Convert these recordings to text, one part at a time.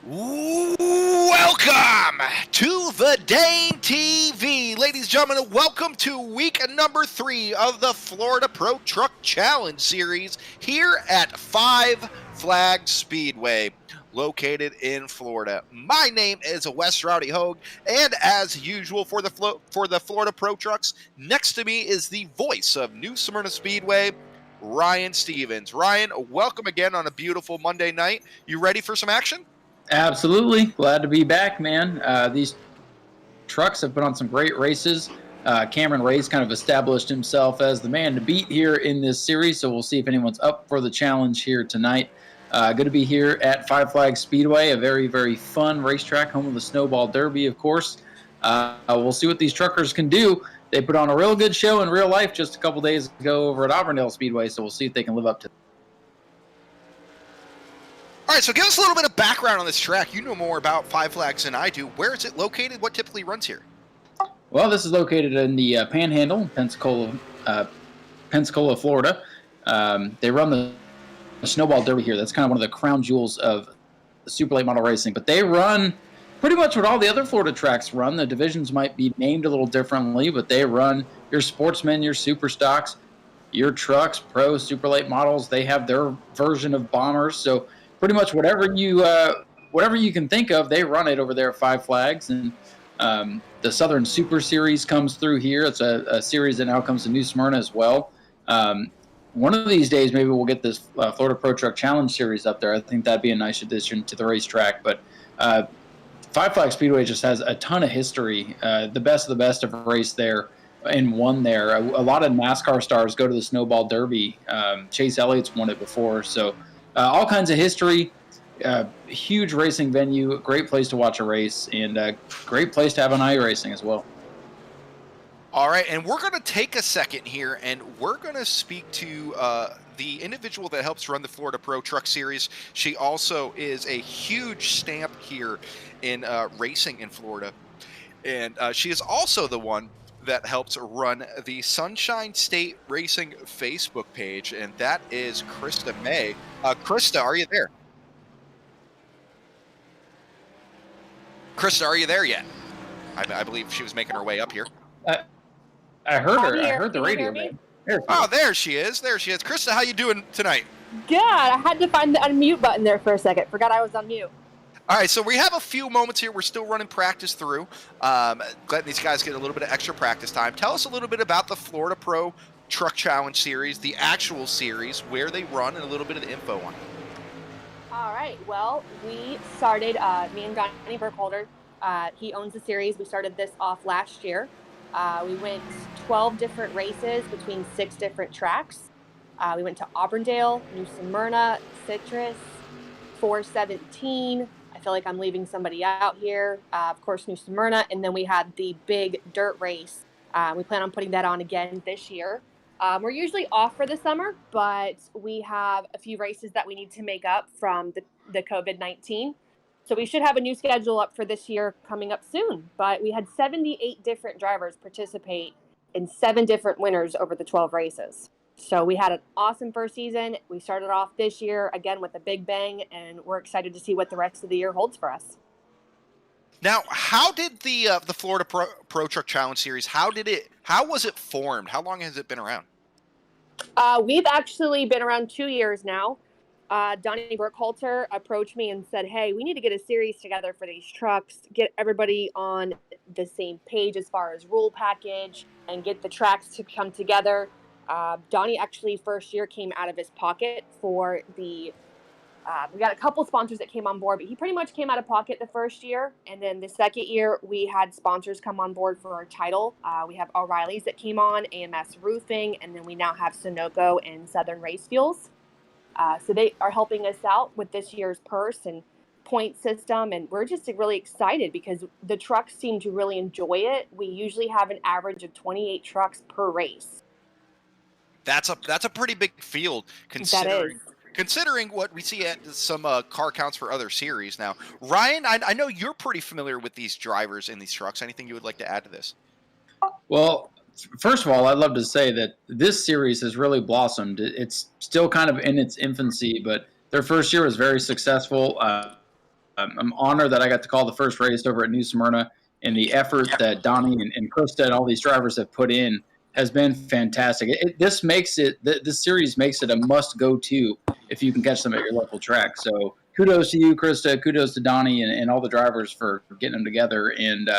Welcome to the Dane TV. Ladies and gentlemen, welcome to week number 3 of the Florida Pro Truck Challenge Series here at Five Flags Speedway, located in Florida. My name is Wes Rowdy Hogue, and as usual for the Florida Pro Trucks, next to me is the voice of New Smyrna Speedway, Ryan Stevens. Ryan, welcome again on a beautiful Monday night. You ready for some action? Absolutely. Glad to be back, man. These trucks have put on some great races. Cameron Ray's kind of established himself as the man to beat here in this series, so we'll see if anyone's up for the challenge here tonight. Good to be here at Five Flags Speedway, a very, very fun racetrack, home of the Snowball Derby, of course. We'll see what these truckers can do. They put on a real good show in real life just a couple days ago over at Auburndale Speedway, so we'll see if they can live up to it. All right, so give us a little bit of background on this track. You know more about Five Flags than I do. Where is it located? What typically runs here? Well, this is located in the Panhandle, Pensacola, Florida. They run the Snowball Derby here. That's kind of one of the crown jewels of super late model racing. But they run pretty much what all the other Florida tracks run. The divisions might be named a little differently, but they run your sportsmen, your super stocks, your trucks, pro, super late models. They have their version of bombers. So pretty much whatever you can think of, they run it over there at Five Flags. And the Southern Super Series comes through here. It's a series that now comes to New Smyrna as well. One of these days, maybe we'll get this Florida Pro Truck Challenge Series up there. I think that'd be a nice addition to the racetrack. But Five Flags Speedway just has a ton of history. The best of the best have raced there and won there. A lot of NASCAR stars go to the Snowball Derby. Chase Elliott's won it before. So all kinds of history. Huge racing venue, great place to watch a race, and a great place to have an iRacing as well. All right, and we're going to take a second here, and we're going to speak to the individual that helps run the Florida Pro Truck Series. She also is a huge stamp here in racing in Florida, and she is also the one that helps run the Sunshine State Racing Facebook page, and that is Krista May. Krista, are you there? Krista, are you there yet? I believe she was making her way up here. I heard her. I heard the radio. Oh, there she is. There she is. Krista, how you doing tonight? Good. I had to find the unmute button there for a second. Forgot I was on mute. All right, so we have a few moments here. We're still running practice through, letting these guys get a little bit of extra practice time. Tell us a little bit about the Florida Pro Truck Challenge Series, the actual series, where they run, and a little bit of the info on it. All right. Well, we started, me and Donnie Burkholder, he owns the series. We started this off last year. We went 12 different races between 6 different tracks. We went to Auburndale, New Smyrna, Citrus, 417. I feel like I'm leaving somebody out here. Of course, New Smyrna. And then we had the big dirt race. We plan on putting that on again this year. We're usually off for the summer, but we have a few races that we need to make up from the COVID-19. So we should have a new schedule up for this year coming up soon. But we had 78 different drivers participate in 7 different winners over the 12 races. So we had an awesome first season. We started off this year again with a big bang, and we're excited to see what the rest of the year holds for us. Now, how did the Florida Pro Truck Challenge Series, how was it formed? How long has it been around? We've actually been around 2 years now. Donnie Burkholder approached me and said, hey, we need to get a series together for these trucks, get everybody on the same page as far as rule package, and get the tracks to come together. Donnie actually first year came out of his pocket for the we got a couple sponsors that came on board, but he pretty much came out of pocket the first year. And then the second year, we had sponsors come on board for our title. We have O'Reilly's that came on, AMS Roofing, and then we now have Sunoco and Southern Race Fuels. So they are helping us out with this year's purse and point system. And we're just really excited because the trucks seem to really enjoy it. We usually have an average of 28 trucks per race. That's a pretty big field considering what we see at some car counts for other series. Now, Ryan, I know you're pretty familiar with these drivers in these trucks. Anything you would like to add to this? Well, first of all, I'd love to say that this series has really blossomed. It's still kind of in its infancy, but their first year was very successful. I'm honored that I got to call the first race over at New Smyrna, and the effort that Donnie and Krista and all these drivers have put in has been fantastic. This series makes it a must-go-to if you can catch them at your local track. So kudos to you, Krista. Kudos to Donnie and all the drivers for getting them together. And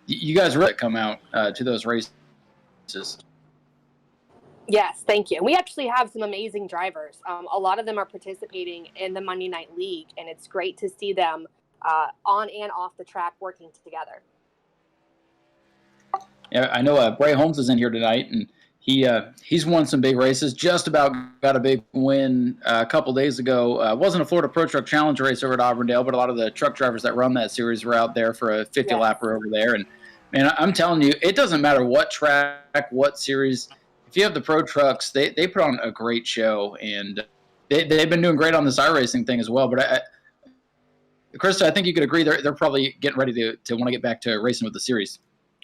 you guys really come out to those races. Yes, thank you. And we actually have some amazing drivers. A lot of them are participating in the Monday Night League, and it's great to see them on and off the track working together. Yeah, I know Bray Holmes is in here tonight, and he's won some big races. Just about got a big win a couple days ago. It wasn't a Florida Pro Truck Challenge race over at Auburndale, but a lot of the truck drivers that run that series were out there for a 50-lapper over there. And man, I'm telling you, it doesn't matter what track, what series. If you have the pro trucks, they put on a great show, and they've been doing great on this iRacing thing as well. But Krista, I think you could agree they're probably getting ready to want to get back to racing with the series.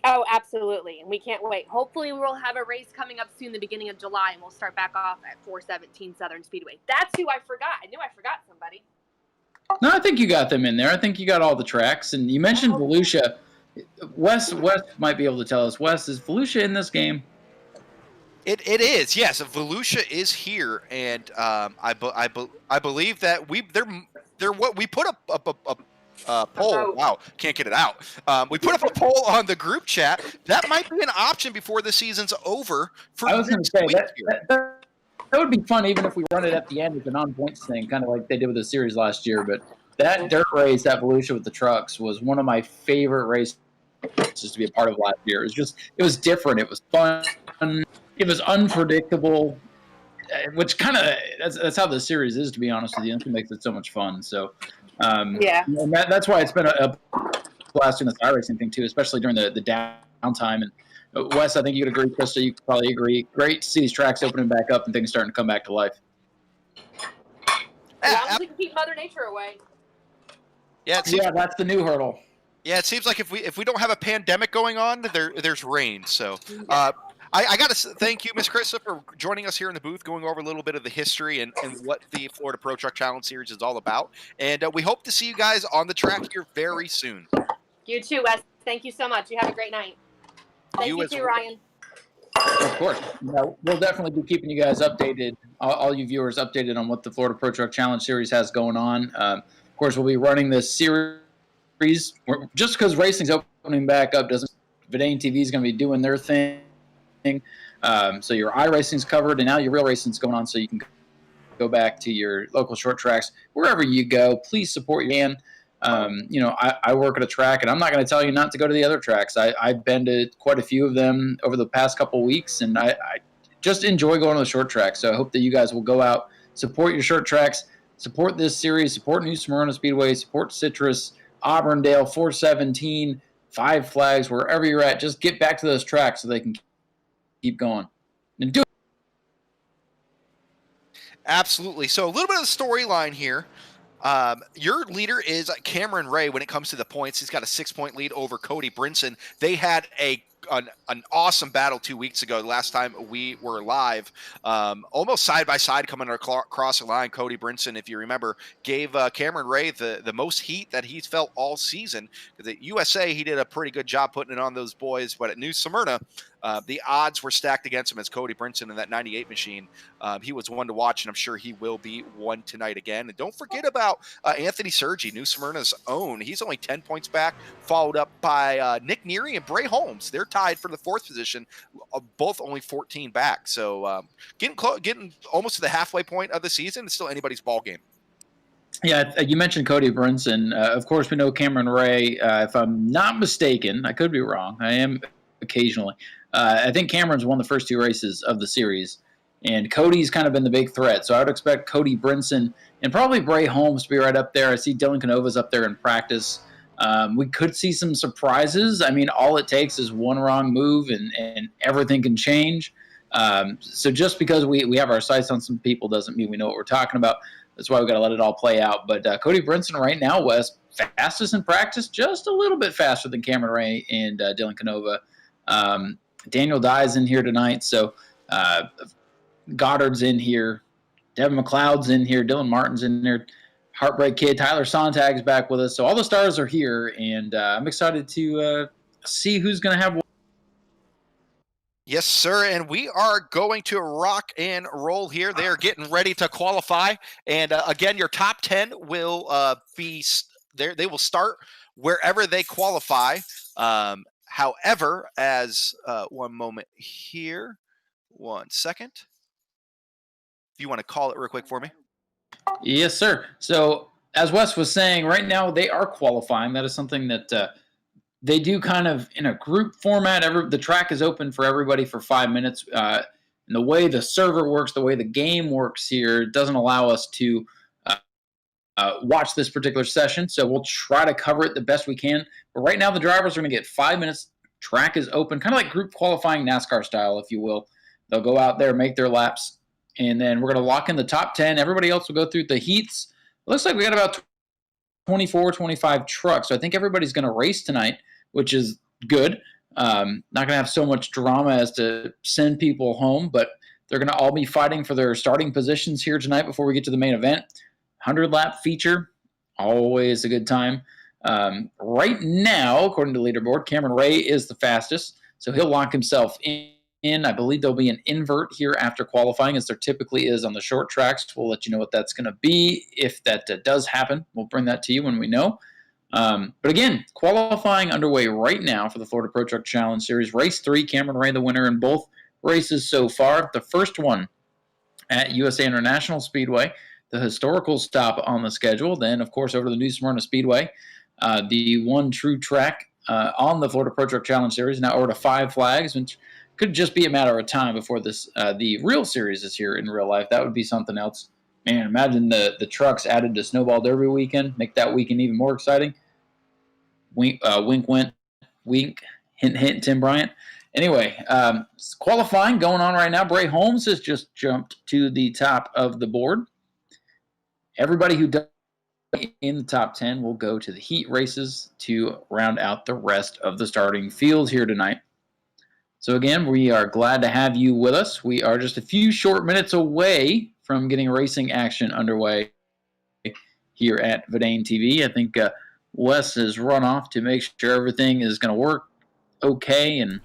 Oh, absolutely. And we can't wait. Hopefully we'll have a race coming up soon, the beginning of July, and we'll start back off at 417 Southern Speedway. That's who I forgot. I knew I forgot somebody. No, I think you got them in there. I think you got all the tracks. And you mentioned Volusia. Wes might be able to tell us. Wes, is Volusia in this game? It is, yes. Volusia is here, and I believe that we put a poll. Wow, can't get it out. We put up a poll on the group chat. That might be an option before the season's over. I was going to say that would be fun, even if we run it at the end with a non-points thing, kind of like they did with the series last year. But that dirt race, that Volusia with the trucks, was one of my favorite races to be a part of last year. It was different. It was fun. It was unpredictable, which kind of that's how the series is, to be honest with you. That's what makes it so much fun. So, yeah, and that's why it's been a blast doing this iRacing thing too, especially during the downtime. And Wes, I think you could agree. Krista, you could probably agree. Great to see these tracks opening back up and things starting to come back to life. As long as we can keep Mother Nature away. Yeah, that's the new hurdle. Yeah, it seems like if we don't have a pandemic going on, there's rain. So. I got to thank you, Miss Krista, for joining us here in the booth, going over a little bit of the history and what the Florida Pro Truck Challenge Series is all about. And we hope to see you guys on the track here very soon. You too, Wes. Thank you so much. You have a great night. Thank you too, Ryan. Of course. We'll definitely be keeping you guys updated, all you viewers updated on what the Florida Pro Truck Challenge Series has going on. Of course, we'll be running this series. Just because racing's opening back up doesn't mean Verdane TV is going to be doing their thing. So your iRacing's covered, and now your real racing's going on, so you can go back to your local short tracks. Wherever you go, please support your man. I work at a track, and I'm not going to tell you not to go to the other tracks. I've been to quite a few of them over the past couple of weeks, and I just enjoy going to the short tracks. So I hope that you guys will go out, support your short tracks, support this series, support New Smyrna Speedway, support Citrus, Auburndale, 417, Five Flags, wherever you're at. Just get back to those tracks so they can keep going and do it. Absolutely. So a little bit of the storyline here. Your leader is Cameron Ray when it comes to the points. He's got a 6-point lead over Cody Brinson. They had an awesome battle 2 weeks ago. The last time we were live, almost side by side coming across the line. Cody Brinson, if you remember, gave Cameron Ray the most heat that he's felt all season. At USA, he did a pretty good job putting it on those boys, but at New Smyrna, the odds were stacked against him as Cody Brinson in that 98 machine. He was one to watch, and I'm sure he will be one tonight again. And don't forget about Anthony Sergi, New Smyrna's own. He's only 10 points back, followed up by Nick Neary and Bray Holmes. They're tied for the 4th position, both only 14 back. So getting almost to the halfway point of the season. It's still anybody's ball game. Yeah, you mentioned Cody Brinson. Of course, we know Cameron Ray. If I'm not mistaken, I could be wrong. I am occasionally. I think Cameron's won the first 2 races of the series, and Cody's kind of been the big threat. So I would expect Cody Brinson and probably Bray Holmes to be right up there. I see Dylan Canova's up there in practice. We could see some surprises. I mean, all it takes is one wrong move, and everything can change. So just because we have our sights on some people doesn't mean we know what we're talking about. That's why we got to let it all play out. But Cody Brinson right now, Wes, fastest in practice, just a little bit faster than Cameron Ray and Dylan Canova. Daniel Dye's in here tonight, so Goddard's in here. Devin McLeod's in here. Dylan Martin's in there. Heartbreak Kid, Tyler Sontag's back with us. So all the stars are here, and I'm excited to see who's going to have. Yes, sir. And we are going to rock and roll here. They are getting ready to qualify. And again, your top 10 will be there. They will start wherever they qualify. However, as one moment here, 1 second. If you want to call it real quick for me. Yes, sir. So as Wes was saying, right now they are qualifying. That is something that they do kind of in a group format. The track is open for everybody for 5 minutes. And the way the server works, the way the game works here, doesn't allow us to watch this particular session. So we'll try to cover it the best we can. But right now the drivers are going to get 5 minutes. Track is open, kind of like group qualifying NASCAR style, if you will. They'll go out there, make their laps, and then we're going to lock in the top 10. Everybody else will go through the heats. It looks like we got about 24, 25 trucks. So I think everybody's going to race tonight, which is good. Not going to have so much drama as to send people home, but they're going to all be fighting for their starting positions here tonight before we get to the main event. 100-lap feature, always a good time. Right now, according to leaderboard, Cameron Ray is the fastest, so he'll lock himself in. I believe there'll be an invert here after qualifying, as there typically is on the short tracks. We'll let you know what that's going to be if that does happen. We'll bring that to you when we know. But again, qualifying underway right now for the Florida Pro Truck Challenge Series. Race 3, Cameron Ray the winner in both races so far. The first one at USA International Speedway, the historical stop on the schedule. Then, of course, over to the New Smyrna Speedway, the one true track on the Florida Pro Truck Challenge Series. Now over to Five Flags, which could just be a matter of time before this the real series is here in real life. That would be something else. Man, imagine the trucks added to Snowball Derby weekend. Make that weekend even more exciting. Wink, wink, hint, hint, Tim Bryant. Anyway, qualifying going on right now. Bray Holmes has just jumped to the top of the board. Everybody who does in the top 10 will go to the heat races to round out the rest of the starting field here tonight. So again, we are glad to have you with us. We are just a few short minutes away from getting racing action underway here at Verdane TV. I think Wes has run off to make sure everything is going to work okay and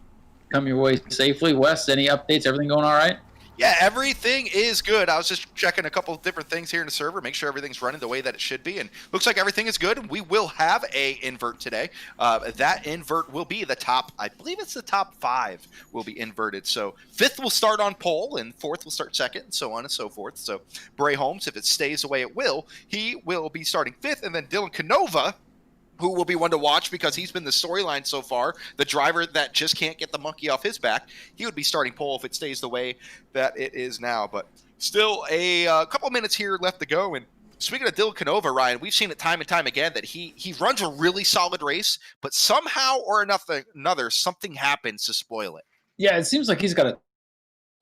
come your way safely. Wes, any updates? Everything going all right? Yeah, everything is good. I was just checking a couple of different things here in the server, make sure everything's running the way that it should be, and looks like everything is good. We will have a invert today. That invert will be the top, I believe it's the top 5 will be inverted. So 5th will start on pole, and 4th will start 2nd, and so on and so forth. So Bray Holmes, if it stays the way it will, he will be starting 5th, and then Dylan Canova, who will be one to watch because he's been the storyline so far, the driver that just can't get the monkey off his back. He would be starting pole if it stays the way that it is now. But still a couple minutes here left to go. And speaking of Dylan Canova, Ryan, we've seen it time and time again that he runs a really solid race, but somehow or another, something happens to spoil it. Yeah, it seems like he's got a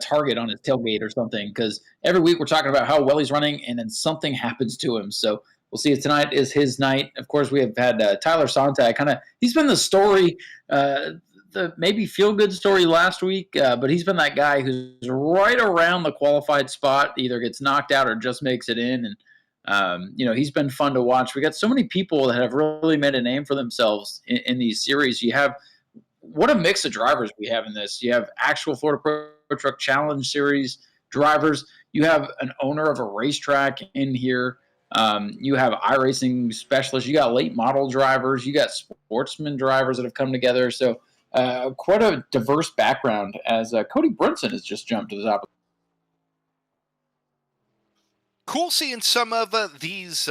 target on his tailgate or something, because every week we're talking about how well he's running, and then something happens to him. So we'll see if tonight is his night. Of course, we have had Tyler Sontag. He's been the story, the maybe feel-good story last week, but he's been that guy who's right around the qualified spot, either gets knocked out or just makes it in. And, he's been fun to watch. We got so many people that have really made a name for themselves in these series. You have what a mix of drivers we have in this. You have actual Florida Pro Truck Challenge Series drivers. You have an owner of a racetrack in here. You have iRacing specialists. You got late model drivers. You got sportsman drivers that have come together. So quite a diverse background, as Cody Brunson has just jumped to the top. Cool seeing some of these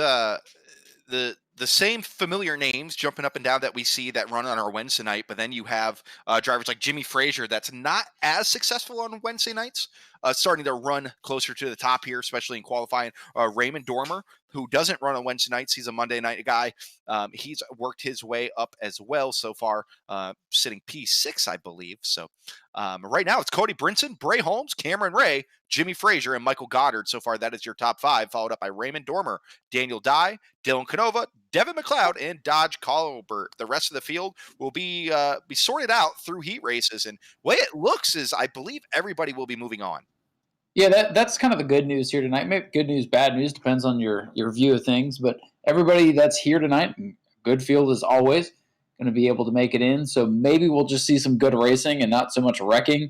the same familiar names jumping up and down that we see that run on our Wednesday night, but then you have drivers like Jimmy Frazier that's not as successful on Wednesday nights, starting to run closer to the top here, especially in qualifying. Raymond Dormer, who doesn't run on Wednesday nights, he's a Monday night guy. He's worked his way up as well so far, sitting P6, I believe. So right now it's Cody Brinson, Bray Holmes, Cameron Ray, Jimmy Frazier, and Michael Goddard. So far, that is your top 5, followed up by Raymond Dormer, Daniel Dye, Dylan Canova, Devin McLeod, and Dodge Colbert. The rest of the field will be sorted out through heat races. And the way it looks is I believe everybody will be moving on. Yeah, that's kind of the good news here tonight. Maybe good news, bad news, depends on your view of things. But everybody that's here tonight, good field as always, going to be able to make it in. So maybe we'll just see some good racing and not so much wrecking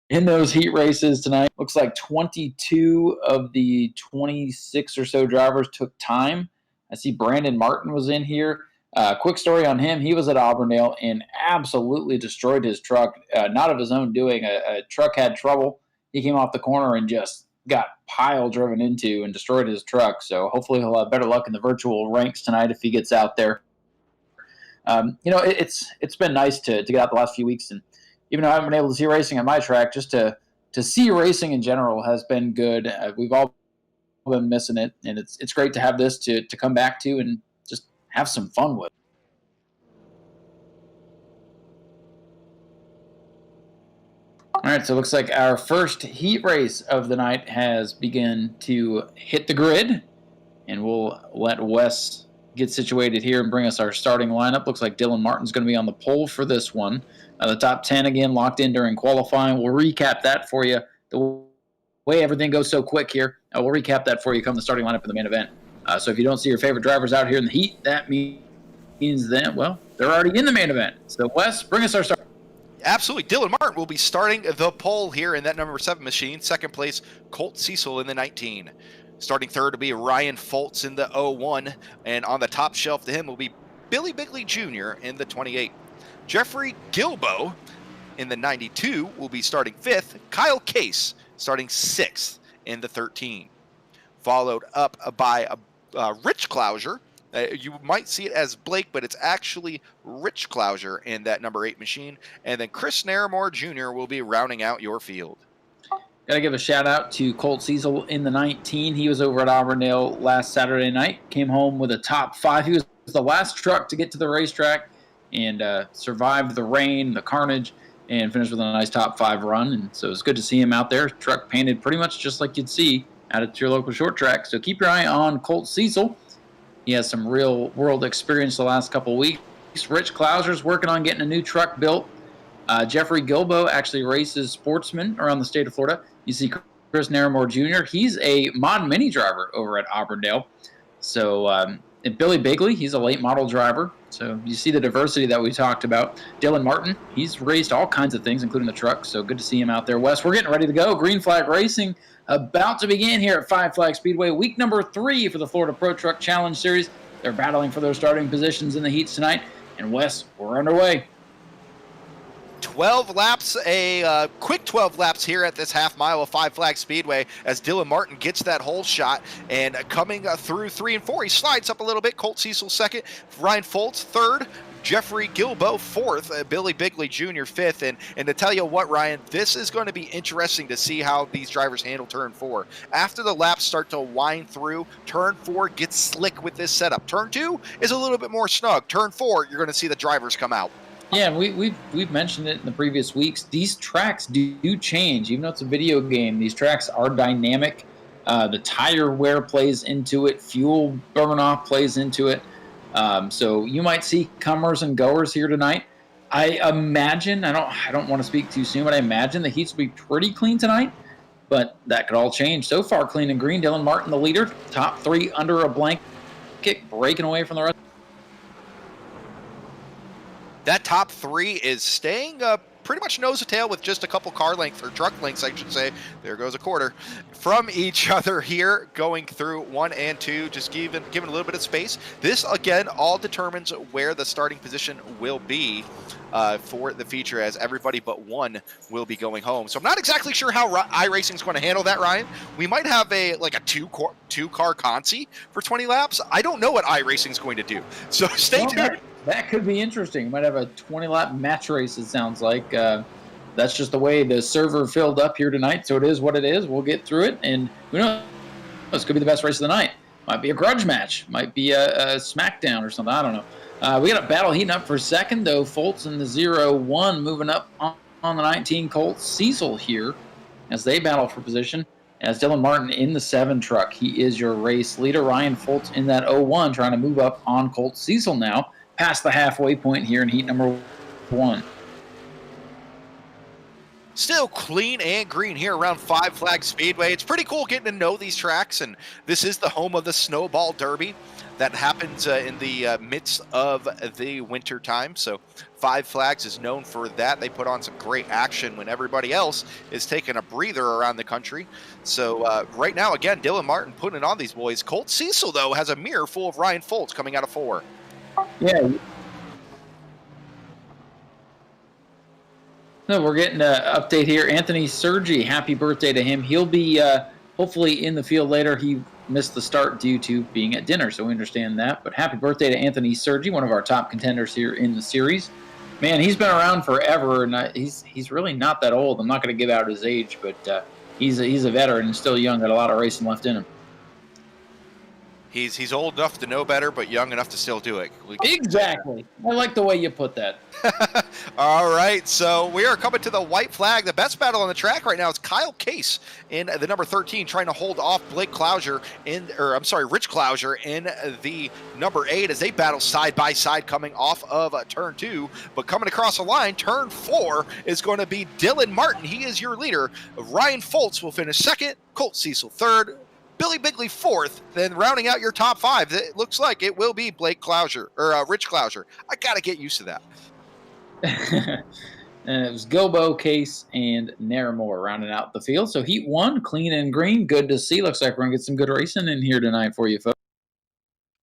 in those heat races tonight. Looks like 22 of the 26 or so drivers took time. I see Brandon Martin was in here. Quick story on him. He was at Auburndale and absolutely destroyed his truck. Not of his own doing. A truck had trouble. He came off the corner and just got pile driven into and destroyed his truck. So hopefully he'll have better luck in the virtual ranks tonight if he gets out there. It's been nice to get out the last few weeks, and even though I haven't been able to see racing at my track, just to see racing in general has been good. We've all been missing it, and it's great to have this to come back to and just have some fun with. All right, so it looks like our first heat race of the night has begun to hit the grid, and we'll let Wes get situated here and bring us our starting lineup. Looks like Dylan Martin's going to be on the pole for this one. The top 10 again locked in during qualifying. We'll recap that for you. The way everything goes so quick here, we'll recap that for you come the starting lineup in the main event. So if you don't see your favorite drivers out here in the heat, that means that, well, they're already in the main event. So Wes, bring us our start. Absolutely. Dylan Martin will be starting the pole here in that number 7 machine. Second place, Colt Cecil in the 19. Starting third will be Ryan Foltz in the 01. And on the top shelf to him will be Billy Bigley Jr. in the 28. Jeffrey Gilbo in the 92 will be starting 5th. Kyle Case starting 6th in the 13. Followed up by Rich Clouser. You might see it as Blake, but it's actually Rich Clouser in that number 8 machine. And then Chris Naramore Jr. will be rounding out your field. Got to give a shout out to Colt Cecil in the 19. He was over at Auburndale last Saturday night. Came home with a top 5. He was the last truck to get to the racetrack and survived the rain, the carnage, and finished with a nice top 5 run. And so it's good to see him out there. Truck painted pretty much just like you'd see out at your local short track. So keep your eye on Colt Cecil. He has some real world experience the last couple of weeks. Rich Clouser's working on getting a new truck built. Jeffrey Gilbo actually races sportsmen around the state of Florida. You see Chris Naramore Jr. He's a mod mini driver over at Auburndale. So and Billy Bigley, he's a late model driver. So you see the diversity that we talked about. Dylan Martin, he's raced all kinds of things, including the truck. So good to see him out there. Wes, we're getting ready to go. Green Flag Racing about to begin here at Five Flag Speedway. Week number 3 for the Florida Pro Truck Challenge Series. They're battling for their starting positions in the heats tonight. And Wes, we're underway. 12 laps, a quick 12 laps here at this half mile of Five Flag Speedway as Dylan Martin gets that hole shot and coming through 3 and 4. He slides up a little bit. Colt Cecil second, Ryan Foltz third, Jeffrey Gilbo fourth, Billy Bigley Jr. fifth. And to tell you what, Ryan, this is going to be interesting to see how these drivers handle turn 4. After the laps start to wind through, turn 4 gets slick with this setup. Turn 2 is a little bit more snug. Turn 4, you're going to see the drivers come out. Yeah, we've mentioned it in the previous weeks. These tracks do change. Even though it's a video game, these tracks are dynamic. The tire wear plays into it. Fuel burn off plays into it. So you might see comers and goers here tonight. I imagine, I don't want to speak too soon, but I imagine the heats will be pretty clean tonight. But that could all change. So far, clean and green. Dylan Martin, the leader. Top 3 under a blanket, breaking away from the rest. That top 3 is staying pretty much nose to tail with just a couple car lengths, or truck lengths, I should say. There goes a quarter from each other here, going through 1 and 2, just giving a little bit of space. This, again, all determines where the starting position will be for the feature, as everybody but one will be going home. So I'm not exactly sure how iRacing is going to handle that, Ryan. We might have a two-car consi for 20 laps. I don't know what iRacing is going to do. So stay tuned. That could be interesting. We might have a 20-lap match race, it sounds like. That's just the way the server filled up here tonight, so it is what it is. We'll get through it, and who knows? This could be the best race of the night. Might be a grudge match. Might be a SmackDown or something. I don't know. We got a battle heating up for second, though. Foltz in the 0-1 moving up on the 19. Colt Cecil here as they battle for position. As Dylan Martin in the 7 truck. He is your race leader. Ryan Foltz in that 0-1 trying to move up on Colt Cecil now. Past the halfway point here in heat number 1. Still clean and green here around Five Flags Speedway. It's pretty cool getting to know these tracks, and this is the home of the Snowball Derby that happens in the midst of the winter time. So Five Flags is known for that. They put on some great action when everybody else is taking a breather around the country. So right now, again, Dylan Martin putting it on these boys. Colt Cecil, though, has a mirror full of Ryan Foltz coming out of 4. Yeah. No, we're getting an update here. Anthony Sergi, happy birthday to him. He'll be hopefully in the field later. He missed the start due to being at dinner, so we understand that. But happy birthday to Anthony Sergi, one of our top contenders here in the series. Man, he's been around forever, and he's really not that old. I'm not going to give out his age, but he's a veteran and still young, got a lot of racing left in him. He's old enough to know better, but young enough to still do it. Exactly. I like the way you put that. All right, so we are coming to the white flag. The best battle on the track right now is Kyle Case in the number 13, trying to hold off Rich Clouser in the number 8 as they battle side by side coming off of turn 2. But coming across the line, turn 4 is going to be Dylan Martin. He is your leader. Ryan Foltz will finish 2nd, Colt Cecil 3rd, Billy Bigley 4th, then rounding out your top 5, it looks like it will be Rich Clouser. I got to get used to that. And it was Gobo, Case, and Naramore rounding out the field. So Heat 1, clean and green. Good to see. Looks like we're going to get some good racing in here tonight for you, folks.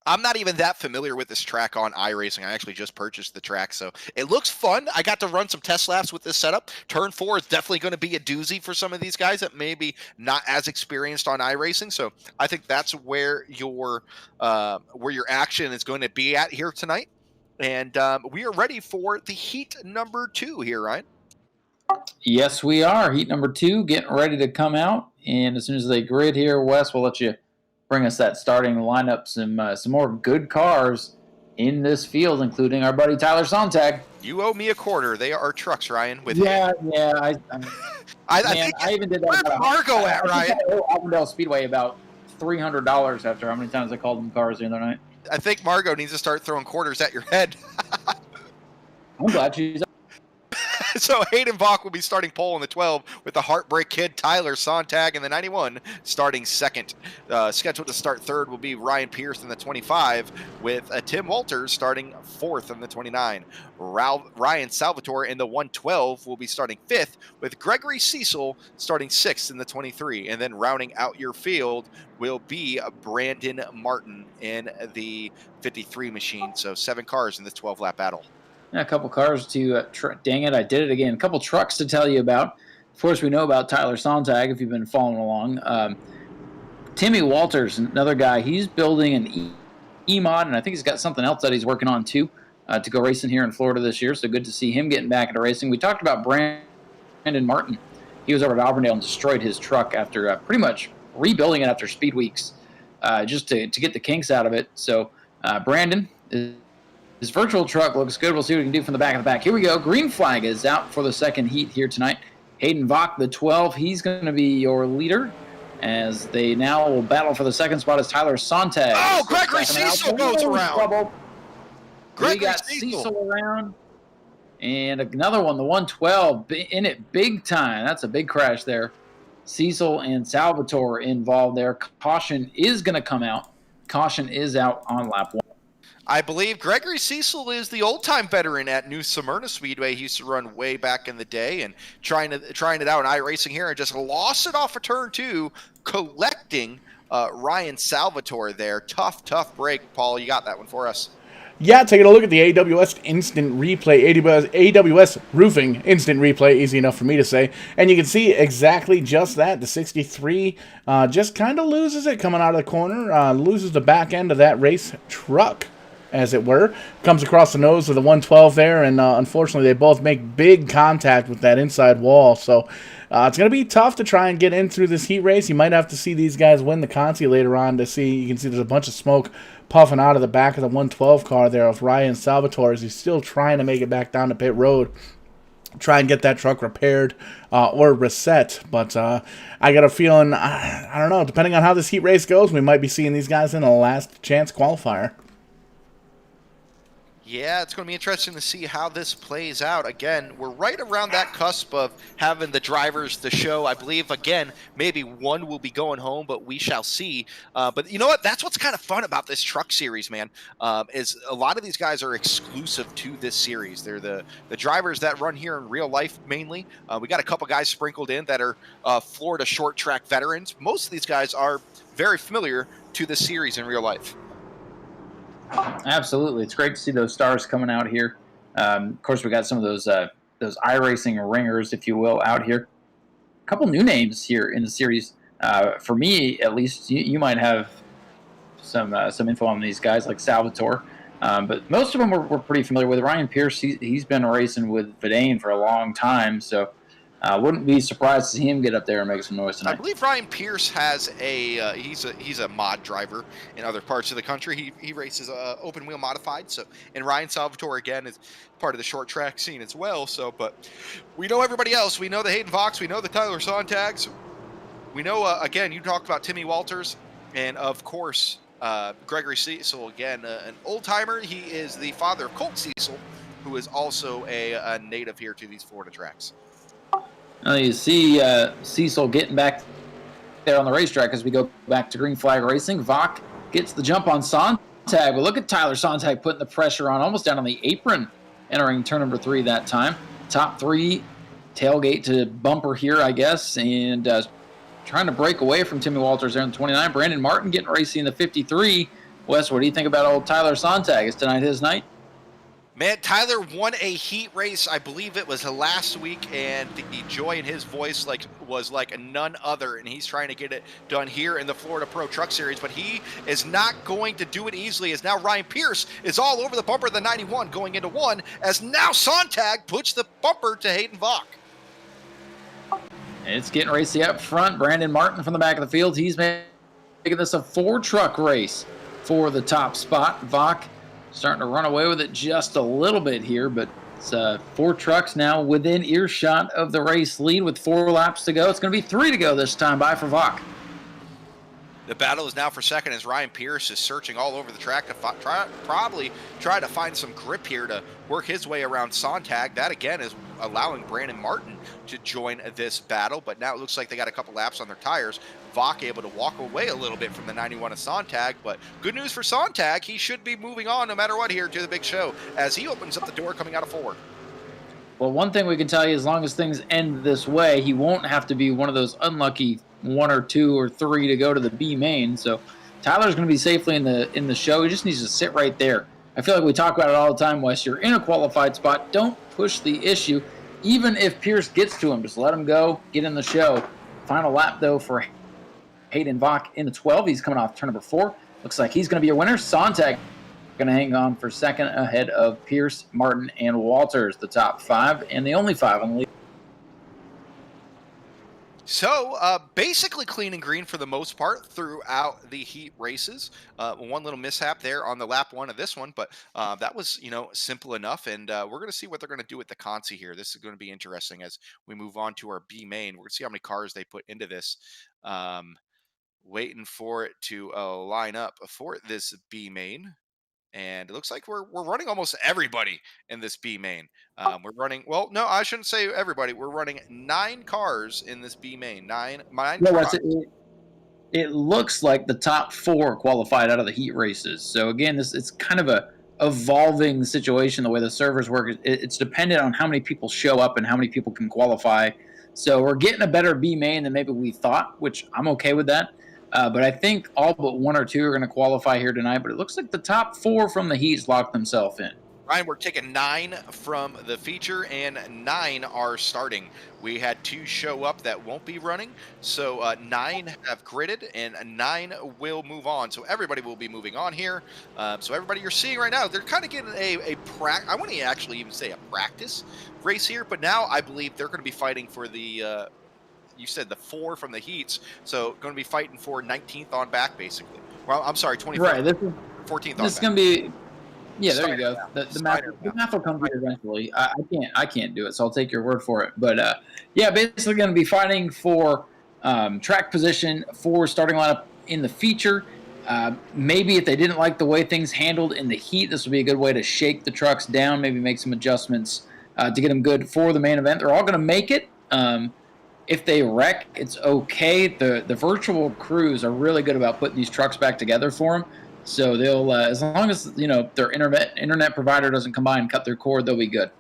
I'm not even that familiar with this track on iRacing. I actually just purchased the track, so it looks fun. I got to run some test laps with this setup. Turn 4 is definitely going to be a doozy for some of these guys that may be not as experienced on iRacing. So I think that's where your action is going to be at here tonight. And we are ready for the heat number 2 here, Ryan. Yes, we are. Heat number 2 getting ready to come out. And as soon as they grid here, Wes, we'll let you bring us that starting lineup, some more good cars in this field, including our buddy Tyler Sontag. You owe me a quarter. They are trucks, Ryan. Yeah. I even did that. Where's Margo at, Ryan? I owe Avondale Speedway about $300 after how many times I called them cars the other night. I think Margo needs to start throwing quarters at your head. I'm glad she's. So Hayden Bach will be starting pole in the 12 with the Heartbreak Kid Tyler Sontag in the 91 starting 2nd. Scheduled to start 3rd will be Ryan Pierce in the 25 with Tim Walters starting 4th in the 29. Ryan Salvatore in the 112 will be starting 5th with Gregory Cecil starting 6th in the 23. And then rounding out your field will be Brandon Martin in the 53 machine. So 7 cars in this 12-lap battle. A couple cars to, dang it, I did it again. A couple trucks to tell you about. Of course, we know about Tyler Sontag if you've been following along. Timmy Walters, another guy, he's building an E-Mod, and I think he's got something else that he's working on too to go racing here in Florida this year. So good to see him getting back into racing. We talked about Brandon Martin. He was over at Auburndale and destroyed his truck after pretty much rebuilding it after Speed Weeks just to get the kinks out of it. So Brandon is. His virtual truck looks good. We'll see what we can do from the back of the back. Here we go. Green flag is out for the 2nd heat here tonight. Hayden Bach, the 12, he's going to be your leader as they now will battle for the 2nd spot as Tyler Sontag. Oh, Gregory Cecil goes around. We got Cecil around. And another one, the 112, in it big time. That's a big crash there. Cecil and Salvatore involved there. Caution is going to come out. Caution is out on lap 1. I believe Gregory Cecil is the old-time veteran at New Smyrna Speedway. He used to run way back in the day and trying it out in iRacing here and just lost it off of turn 2, collecting Ryan Salvatore there. Tough break. Paul, you got that one for us. Yeah, taking a look at the AWS Instant Replay, AWS Roofing Instant Replay, easy enough for me to say. And you can see exactly just that. The 63 just kind of loses it coming out of the corner, loses the back end of that race truck, as it were. Comes across the nose of the 112 there, and unfortunately they both make big contact with that inside wall. So it's going to be tough to try and get in through this heat race. You might have to see these guys win the Conti later on to see. You can see there's a bunch of smoke puffing out of the back of the 112 car there of Ryan Salvatore as he's still trying to make it back down to pit road. Try and get that truck repaired or reset. But I got a feeling, I don't know, depending on how this heat race goes, we might be seeing these guys in a last chance qualifier. Yeah, it's going to be interesting to see how this plays out. Again, we're right around that cusp of having the drivers to show. I believe, again, maybe one will be going home, but we shall see. But you know what? That's what's kind of fun about this truck series, man, is a lot of these guys are exclusive to this series. They're the drivers that run here in real life mainly. We got a couple guys sprinkled in that are Florida short track veterans. Most of these guys are very familiar to the series in real life. Absolutely, it's great to see those stars coming out here. Of course, we got some of those iRacing ringers, if you will, out here. A couple new names here in the series. For me, at least, you might have some info on these guys like Salvatore, but most of them we're pretty familiar with. Ryan Pierce, he's been racing with Verdane for a long time, so wouldn't be surprised to see him get up there and make some noise tonight. I believe Ryan Pierce has he's a mod driver in other parts of the country. He races open wheel modified. So, and Ryan Salvatore again is part of the short track scene as well. So, but we know everybody else. We know the Hayden Vox. We know the Tyler Sontags. We know again. You talked about Timmy Walters, and of course Gregory Cecil again, an old timer. He is the father of Colt Cecil, who is also a native here to these Florida tracks. You see Cecil getting back there on the racetrack as we go back to Green Flag Racing. Vach gets the jump on Sontag, but look at Tyler Sontag putting the pressure on, almost down on the apron, entering turn number 3 that time. Top 3, tailgate to bumper here, I guess, and trying to break away from Timmy Walters there in the 29. Brandon Martin getting racy in the 53. Wes, what do you think about old Tyler Sontag? Is tonight his night? Man, Tyler won a heat race, I believe it was last week, and the joy in his voice was like none other, and he's trying to get it done here in the Florida Pro Truck Series, but he is not going to do it easily, as now Ryan Pierce is all over the bumper of the 91 going into 1, as now Sontag puts the bumper to Hayden Vach. It's getting racy up front. Brandon Martin from the back of the field. He's making this a 4-truck race for the top spot. Vach starting to run away with it just a little bit here, but it's 4 trucks now within earshot of the race lead with 4 laps to go. It's going to be 3 to go this time by for Vach. The battle is now for second as Ryan Pierce is searching all over the track to probably try to find some grip here to work his way around Sontag. That, again, is allowing Brandon Martin to join this battle, but now it looks like they got a couple laps on their tires. Vach able to walk away a little bit from the 91 of Sontag, but good news for Sontag. He should be moving on no matter what here to the big show as he opens up the door coming out of 4. Well, one thing we can tell you, as long as things end this way, he won't have to be one of those unlucky 1 or 2 or 3 to go to the B main. So Tyler's going to be safely in the show. He just needs to sit right there. I feel like we talk about it all the time, Wes. You're in a qualified spot. Don't push the issue. Even if Pierce gets to him, just let him go, get in the show. Final lap, though, for Hayden Vach in the 12. He's coming off turn number 4. Looks like he's going to be a winner. Sontag going to hang on for second ahead of Pierce, Martin, and Walters, the top 5, and the only 5 on the lead. So basically clean and green for the most part throughout the heat races. One little mishap there on the lap 1 of this one, but that was, simple enough. And we're going to see what they're going to do with the Consi here. This is going to be interesting as we move on to our B main. We're going to see how many cars they put into this. Waiting for it to line up for this B main. And it looks like we're running almost everybody in this B main. We're running, well, no, I shouldn't say everybody. We're running 9 cars in this B main. Nine cars. It looks like the top 4 qualified out of the heat races. So again, it's kind of a evolving situation the way the servers work. It's dependent on how many people show up and how many people can qualify. So we're getting a better B main than maybe we thought, which I'm okay with that. But I think all but 1 or 2 are going to qualify here tonight. But it looks like the top 4 from the heats locked themselves in. Ryan, we're taking 9 from the feature, and 9 are starting. We had 2 show up that won't be running, so 9 have gridded, and 9 will move on. So everybody will be moving on here. So everybody you're seeing right now, they're kind of getting I wouldn't actually even say a practice race here, but now I believe they're going to be fighting for the you said the 4 from the heats, so going to be fighting for 19th on back, basically. Well, I'm sorry, 25th. Right, 14th on back. This is going to be, yeah, there you go. The math will come here eventually. I can't do it, so I'll take your word for it. But, yeah, basically going to be fighting for track position for starting lineup in the feature. Maybe if they didn't like the way things handled in the heat, this would be a good way to shake the trucks down, maybe make some adjustments to get them good for the main event. They're all going to make it. If they wreck, it's okay. The virtual crews are really good about putting these trucks back together for them. So they'll, as long as their internet provider doesn't come by and cut their cord, they'll be good.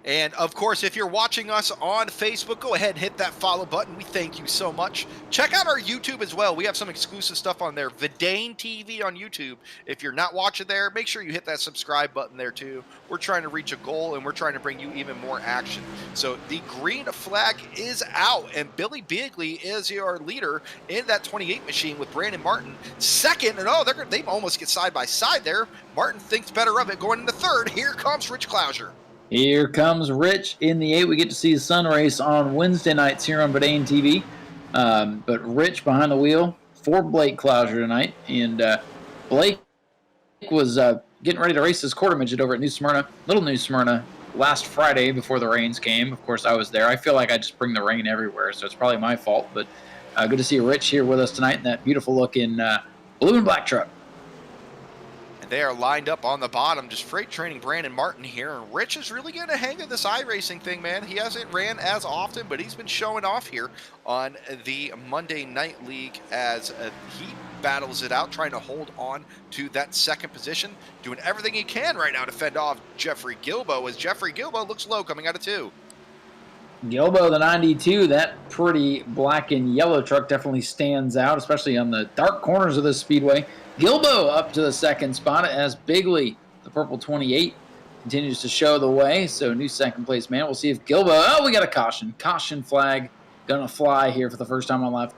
And of course, if you're watching us on Facebook, go ahead and hit that follow button. We thank you so much. Check out our YouTube as well. We have some exclusive stuff on there. Verdane TV on YouTube. If you're not watching there, make sure you hit that subscribe button there too. We're trying to reach a goal, and we're trying to bring you even more action. So the green flag is out, and Billy Bigley is your leader in that 28 machine with Brandon Martin second. And they almost get side by side there. Martin thinks better of it going into third. Here comes Rich Clouser. Here comes Rich in the 8. We get to see the Sun race on Wednesday nights here on Verdane TV. But Rich behind the wheel for Blake Clouser tonight. And Blake was getting ready to race his quarter midget over at Little New Smyrna, last Friday before the rains came. Of course, I was there. I feel like I just bring the rain everywhere, so it's probably my fault. But good to see Rich here with us tonight in that beautiful looking blue and black truck. They are lined up on the bottom, just freight training Brandon Martin here. And Rich is really getting a hang of this iRacing thing, man. He hasn't ran as often, but he's been showing off here on the Monday Night League as he battles it out, trying to hold on to that second position, doing everything he can right now to fend off Jeffrey Gilbo, as Jeffrey Gilbo looks low coming out of 2. Gilbo, the 92, that pretty black and yellow truck definitely stands out, especially on the dark corners of this speedway. Gilbo up to the second spot as Bigley, the purple 28, continues to show the way. So new second place man. We'll see if Gilbo, we got a caution. Caution flag gonna fly here for the first time on live.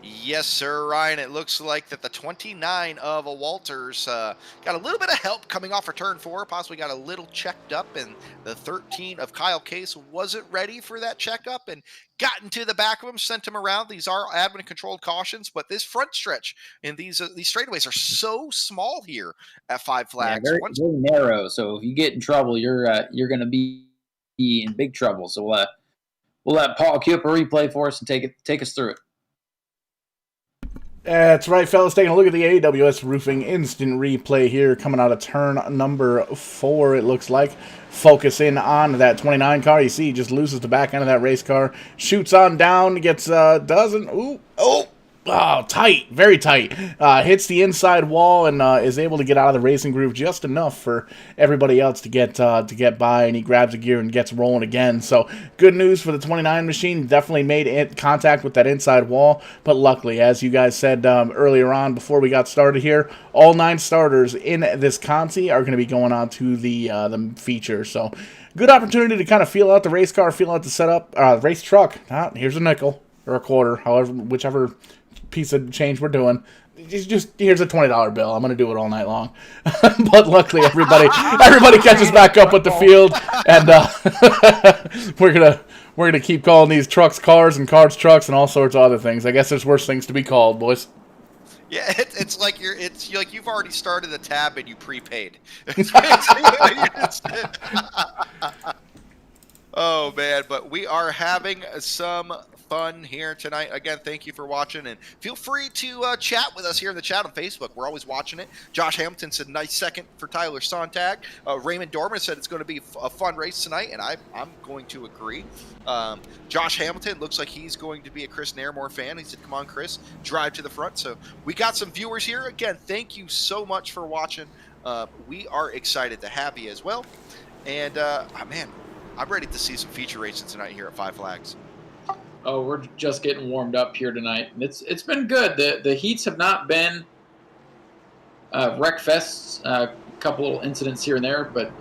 Yes, sir, Ryan. It looks like that the 29 of Walters got a little bit of help coming off for turn 4, possibly got a little checked up, and the 13 of Kyle Case wasn't ready for that checkup and got into the back of him, sent him around. These are admin-controlled cautions, but this front stretch in these straightaways are so small here at Five Flags. Yeah, very narrow, so if you get in trouble, you're going to be in big trouble. So we'll let Paul queue up a replay for us and take us through it. That's right, fellas. Taking a look at the AWS Roofing instant replay here, coming out of turn number 4, it looks like. Focus in on that 29 car. You see, he just loses the back end of that race car. Shoots on down, gets, tight, very tight. Hits the inside wall and is able to get out of the racing groove just enough for everybody else to get by, and he grabs a gear and gets rolling again. So good news for the 29 machine. Definitely made contact with that inside wall, but luckily, as you guys said earlier on before we got started here, all 9 starters in this Conti are going to be going on to the feature. So good opportunity to kind of feel out the race car, feel out the setup, race truck. Here's a nickel or a quarter, whichever piece of change we're doing. Just here's a $20 bill. I'm gonna do it all night long. But luckily everybody catches back up with the field, and we're gonna keep calling these trucks cars and cars trucks and all sorts of other things. I guess there's worse things to be called, boys. Yeah, it's like you've already started the tab and you prepaid. It's basically what you just did. Oh man, but we are having some fun here tonight. Again, thank you for watching, and feel free to chat with us here in the chat on Facebook. We're always watching it. Josh Hamilton said nice second for Tyler Sontag. Raymond Dorman said it's going to be a fun race tonight, and I'm going to agree. Josh Hamilton looks like he's going to be a Chris Nairmore fan. He said, come on, Chris, drive to the front. So we got some viewers here. Again, thank you so much for watching. We are excited to have you as well. And, man, I'm ready to see some feature racing tonight here at Five Flags. Oh, we're just getting warmed up here tonight. It's been good. The heats have not been wreck fests. A couple little incidents here and there, but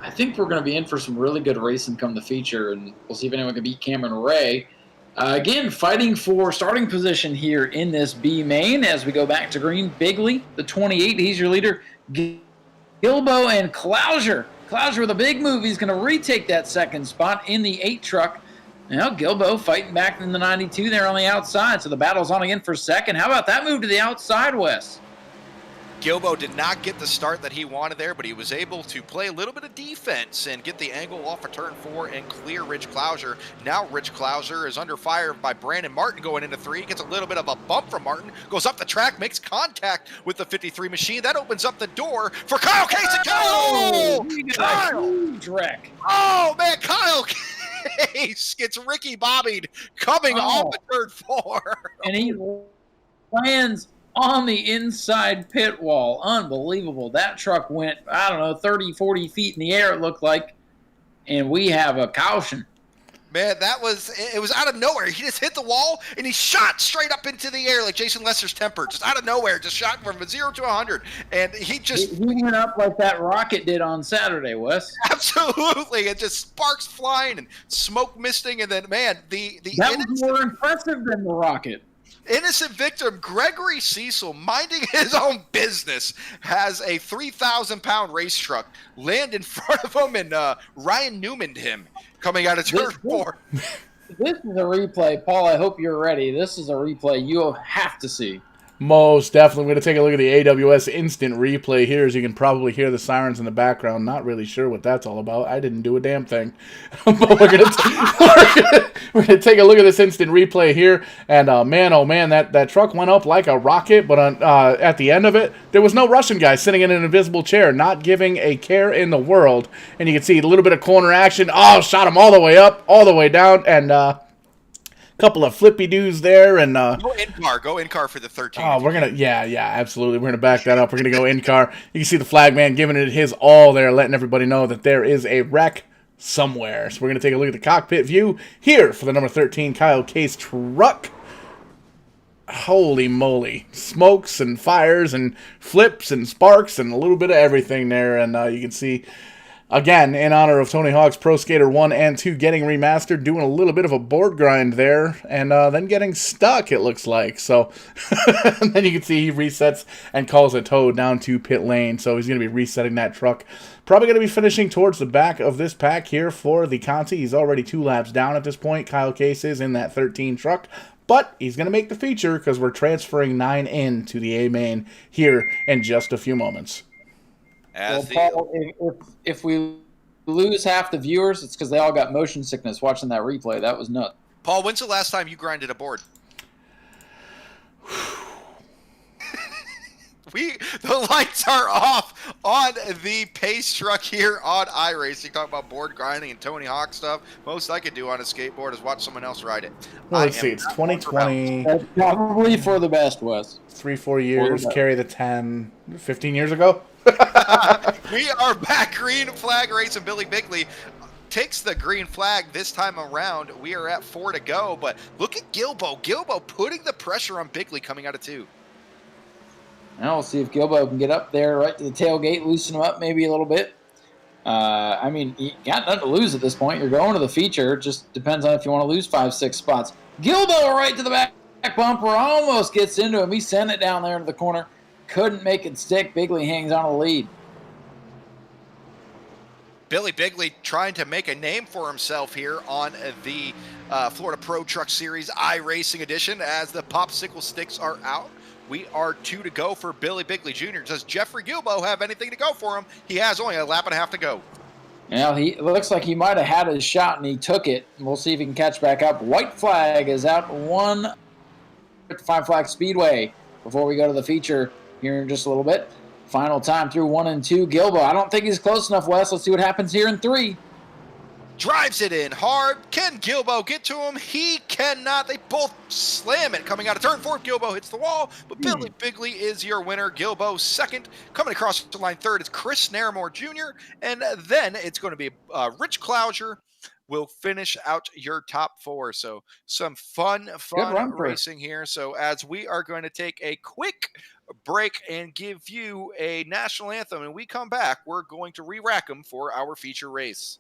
I think we're going to be in for some really good racing come the feature, and we'll see if anyone can beat Cameron Ray. Again, fighting for starting position here in this B main as we go back to green. Bigley, the 28, he's your leader. Gilbo and Clouser. Clouser with a big move. He's going to retake that second spot in the 8 truck. Now Gilbo fighting back in the 92 there on the outside. So the battle's on again for second. How about that move to the outside, Wes? Gilbo did not get the start that he wanted there, but he was able to play a little bit of defense and get the angle off of turn 4 and clear Rich Clouser. Now Rich Clouser is under fire by Brandon Martin going into 3. Gets a little bit of a bump from Martin, goes up the track, makes contact with the 53 machine. That opens up the door for Kyle Case and Kyle! Huge wreck. Oh, man, Kyle Case gets Ricky bobbied coming off of turn 4. And he lands on the inside pit wall. Unbelievable. That truck went, I don't know, 30, 40 feet in the air, it looked like. And we have a caution. Man, it was out of nowhere. He just hit the wall, and he shot straight up into the air like Jason Lester's temper. Just out of nowhere, just shot from 0 to 100. And he went up like that rocket did on Saturday, Wes. Absolutely. It just sparks flying and smoke misting. And then, man, that was more impressive than the rocket. Innocent victim Gregory Cecil, minding his own business, has a 3,000-pound race truck land in front of him, and Ryan Newman'd him coming out of turn 4. This is a replay. Paul, I hope you're ready. This is a replay you'll have to see. Most definitely. We're going to take a look at the AWS instant replay here, as you can probably hear the sirens in the background. Not really sure what that's all about. I didn't do a damn thing. But we're going to take a look at this instant replay here. And man, oh man, that truck went up like a rocket. But at the end of it, there was no Russian guy sitting in an invisible chair, not giving a care in the world. And you can see a little bit of corner action. Oh, shot him all the way up, all the way down, and couple of flippy doos there, and go in car for the 13. Oh, we're gonna absolutely, we're gonna back that up. We're gonna go in car. You can see the flag man giving it his all there, letting everybody know that there is a wreck somewhere. So we're gonna take a look at the cockpit view here for the number 13 Kyle Case truck. Holy moly, smokes and fires and flips and sparks and a little bit of everything there, and you can see, again, in honor of Tony Hawk's Pro Skater 1 and 2 getting remastered, doing a little bit of a board grind there, and then getting stuck, it looks like. So, and then you can see he resets and calls a tow down to pit lane. So he's going to be resetting that truck. Probably going to be finishing towards the back of this pack here for the Conti. He's already 2 laps down at this point. Kyle Case is in that 13 truck. But he's going to make the feature because we're transferring 9 in to the A main here in just a few moments. Paul, if we lose half the viewers, it's because they all got motion sickness watching that replay. That was nuts. Paul, when's the last time you grinded a board? The lights are off on the pace truck here on iRacing. Talking about board grinding and Tony Hawk stuff. Most I could do on a skateboard is watch someone else ride it. Well, let's see. It's 2020. That's probably for the best, Wes. 3-4 years. Carry the 10. 15 years ago. We are back. Green flag race, and Billy Bigley takes the green flag this time around. We are at 4 to go, but look at Gilbo. Gilbo putting the pressure on Bigley coming out of 2. Now we'll see if Gilbo can get up there right to the tailgate, loosen him up maybe a little bit. I mean, you got nothing to lose at this point. You're going to the feature. It just depends on if you want to lose 5-6 spots. Gilbo right to the back bumper, almost gets into him. He sent it down there into the corner. Couldn't make it stick. Bigley hangs on the lead. Billy Bigley trying to make a name for himself here on the Florida Pro Truck Series iRacing edition as the popsicle sticks are out. We are 2 to go for Billy Bigley Jr. Does Jeffrey Gilbo have anything to go for him? He has only a lap and a half to go. Now, it looks like he might have had his shot and he took it. We'll see if he can catch back up. White flag is out 155 Flag Speedway before we go to the feature here in just a little bit. Final time through 1 and 2. Gilbo, I don't think he's close enough, Wes. Let's see what happens here in 3. Drives it in hard. Can Gilbo get to him? He cannot. They both slam it. Coming out of turn 4, Gilbo hits the wall, but Billy Bigley is your winner. Gilbo second. Coming across the line third is Chris Naramore Jr., and then it's going to be Rich Clouser will finish out your top 4. So some fun racing here. So as we are going to take a quick break and give you a national anthem, and we come back, we're going to re-rack them for our feature race.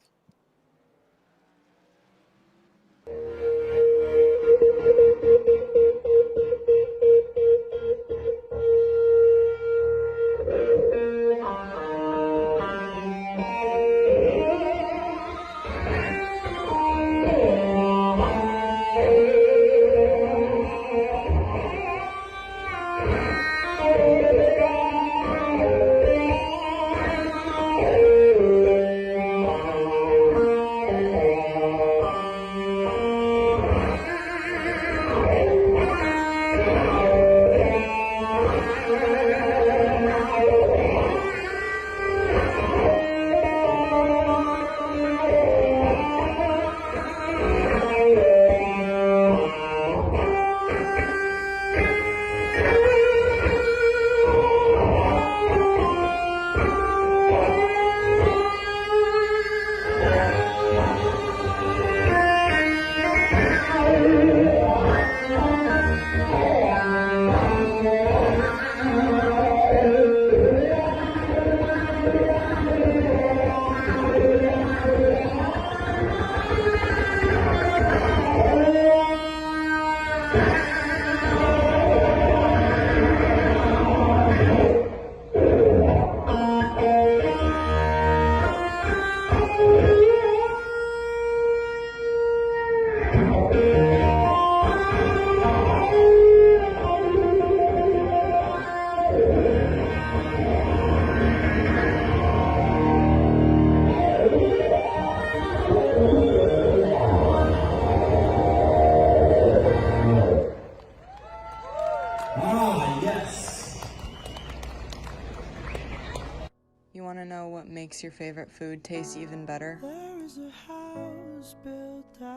want to know what makes your favorite food taste even better?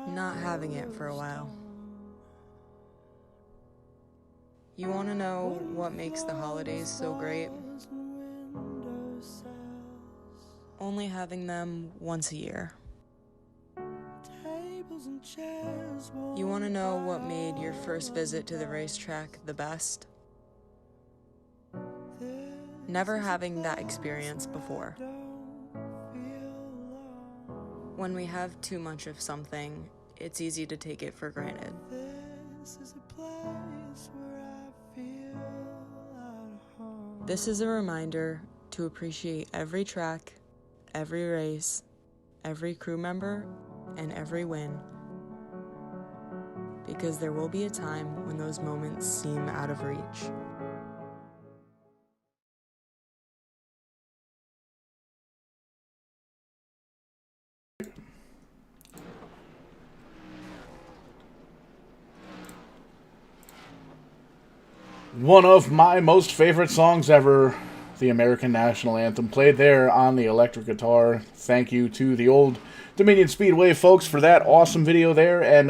Not having it for a while. You want to know what makes the holidays so great? Only having them once a year. You want to know what made your first visit to the racetrack the best? Never having that experience before. When we have too much of something, it's easy to take it for granted. This is a reminder to appreciate every track, every race, every crew member, and every win. Because there will be a time when those moments seem out of reach. One of my most favorite songs ever, the American National Anthem, played there on the electric guitar. Thank you to the Old Dominion Speedway folks for that awesome video there, and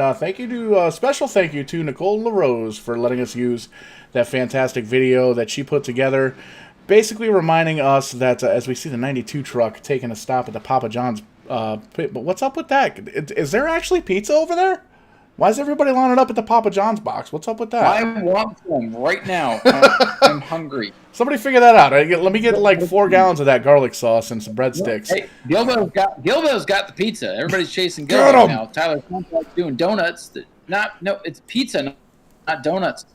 special thank you to Nicole LaRose for letting us use that fantastic video that she put together, basically reminding us that as we see the 92 truck taking a stop at the Papa John's pit, but what's up with that? Is there actually pizza over there? Why is everybody lining up at the Papa John's box? What's up with that? I want some right now. I'm hungry. Somebody figure that out. Let me get like 4 gallons of that garlic sauce and some breadsticks. Hey, Gilbo's got the pizza. Everybody's chasing Gilbo now. Tyler Contakt's doing donuts. It's pizza, not donuts.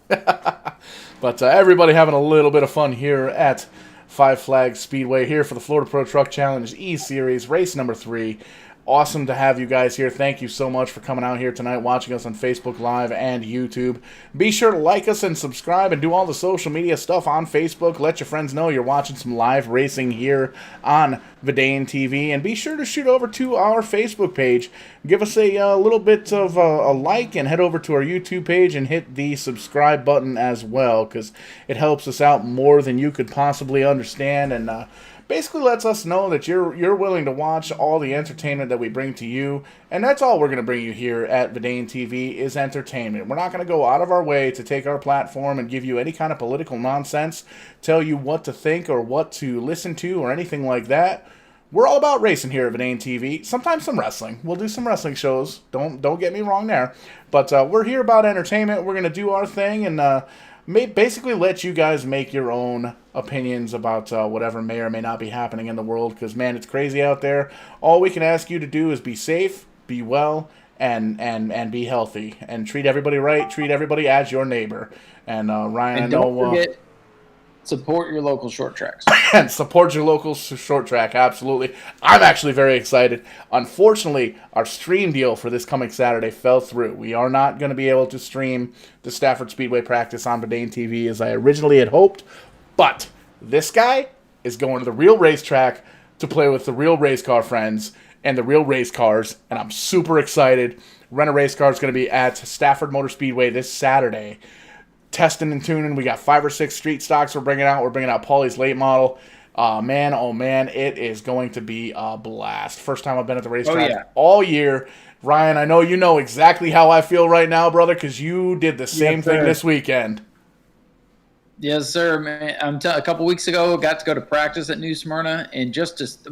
But everybody having a little bit of fun here at Five Flags Speedway here for the Florida Pro Truck Challenge E-Series, race number 3. Awesome to have you guys here. Thank you so much for coming out here tonight, watching us on Facebook Live and YouTube. Be sure to like us and subscribe and do all the social media stuff on Facebook. Let your friends know you're watching some live racing here on Verdane TV. And be sure to shoot over to our Facebook page. Give us a little bit of a like and head over to our YouTube page and hit the subscribe button as well, because it helps us out more than you could possibly understand, and basically lets us know that you're willing to watch all the entertainment that we bring to you. And that's all we're going to bring you here at Verdane TV is entertainment. We're not going to go out of our way to take our platform and give you any kind of political nonsense, tell you what to think or what to listen to or anything like that. We're all about racing here at Verdane TV. Sometimes some wrestling. We'll do some wrestling shows. Don't get me wrong there. But we're here about entertainment. We're going to do our thing and basically let you guys make your own opinions about whatever may or may not be happening in the world, because, man, it's crazy out there. All we can ask you to do is be safe, be well, and be healthy, and treat everybody right, treat everybody as your neighbor. And Ryan, and I know... Don't forget, support your local short tracks. And support your local short track, absolutely. I'm actually very excited. Unfortunately, our stream deal for this coming Saturday fell through. We are not going to be able to stream the Stafford Speedway practice on Verdane TV as I originally had hoped, but this guy is going to the real racetrack to play with the real race car friends and the real race cars, and I'm super excited. Rent a Race Car is going to be at Stafford Motor Speedway this Saturday. Testing and tuning. We got 5 or 6 street stocks we're bringing out. We're bringing out Paulie's late model. Oh man, it is going to be a blast. First time I've been at the racetrack all year. Ryan, I know you know exactly how I feel right now, brother, because you did the same thing this weekend. Yes, sir, man. A couple weeks ago, got to go to practice at New Smyrna, and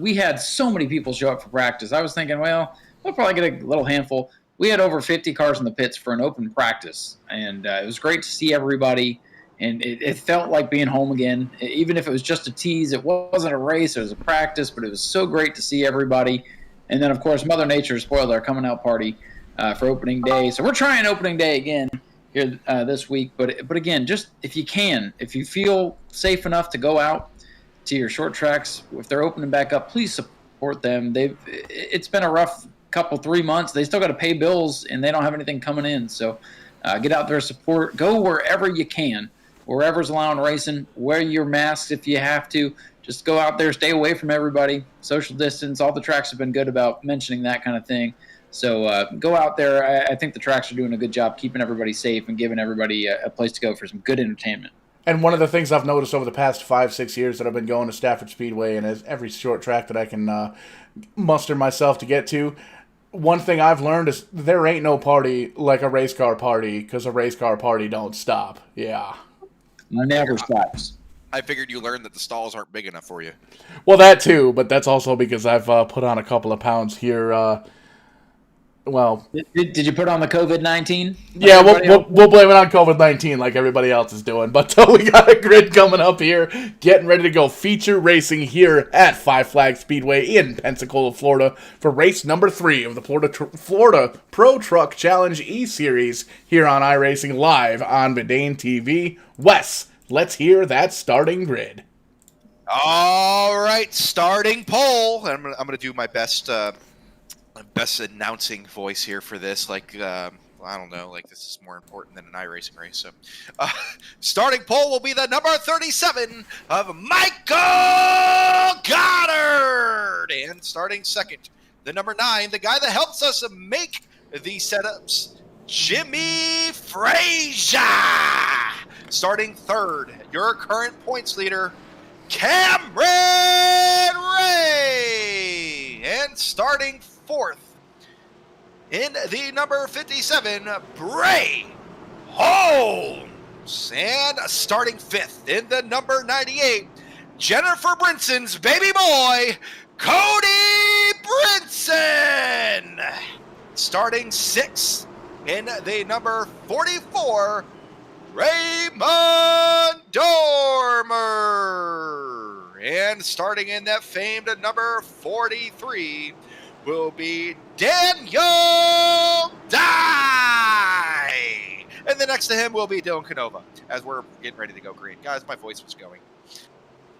we had so many people show up for practice. I was thinking, well, we'll probably get a little handful. We had over 50 cars in the pits for an open practice, and it was great to see everybody, and it felt like being home again. Even if it was just a tease, it wasn't a race, it was a practice, but it was so great to see everybody. And then, of course, Mother Nature spoiled our coming out party for opening day. So we're trying opening day again here this week. But again, just if you feel safe enough to go out to your short tracks, if they're opening back up, please support them. It's been a rough couple 3 months. They still got to pay bills and they don't have anything coming in, so get out there, support, go wherever you can, wherever's allowing racing, wear your masks if you have to, just go out there, stay away from everybody, social distance. All the tracks have been good about mentioning that kind of thing, so go out there. I think the tracks are doing a good job keeping everybody safe and giving everybody a place to go for some good entertainment. And one of the things I've noticed over the past 5-6 years that I've been going to Stafford Speedway and as every short track that I can muster myself to get to, one thing I've learned is there ain't no party like a race car party, because a race car party don't stop. Yeah. Never stops. I figured you learned that the stalls aren't big enough for you. Well, that too, but that's also because I've put on a couple of pounds here. Well, Did you put on the COVID-19? yeah, we'll blame it on COVID-19 like everybody else is doing. But we got a grid coming up here, getting ready to go feature racing here at Five Flag Speedway in Pensacola, Florida, for race number 3 of the Florida Pro Truck Challenge E-Series here on iRacing live on Verdane TV. Wes, let's hear that starting grid. All right, starting pole. I'm gonna do my best announcing voice here for this. Like, I don't know, like this is more important than an iRacing race. So, starting pole will be the number 37 of Michael Goddard, and starting second, the number 9, the guy that helps us make the setups, Jimmy Frazier. Starting third, your current points leader, Cameron Ray. And starting fourth, in the number 57, Bray Holmes. And starting fifth, in the number 98, Jennifer Brinson's baby boy, Cody Brinson. Starting sixth, in the number 44, Raymond Dormer. And starting in that famed number 43 will be Daniel Dye. And the next to him will be Dylan Canova, as we're getting ready to go green. Guys, my voice was going.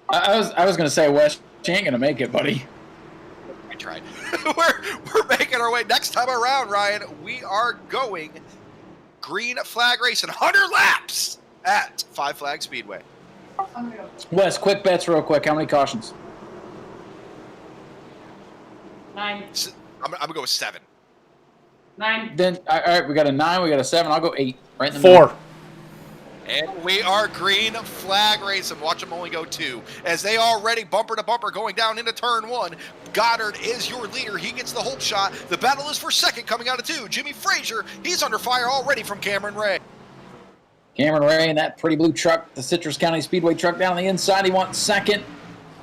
I was going to say, Wes, you ain't going to make it, buddy. I tried. we're making our way. Next time around, Ryan, we are going green flag racing, 100 laps at Five Flag Speedway. Wes, quick bets real quick. How many cautions? 9. I'm going to go with 7. 9. Then, all right, we got a 9, we got a 7. I'll go 8. Right in the 4. middle. And we are green flag racing. Watch them only go 2. As they already bumper to bumper going down into turn 1. Goddard is your leader. He gets the hold shot. The battle is for second coming out of 2. Jimmy Frazier, he's under fire already from Cameron Ray. Cameron Ray in that pretty blue truck, the Citrus County Speedway truck down the inside. He wants second.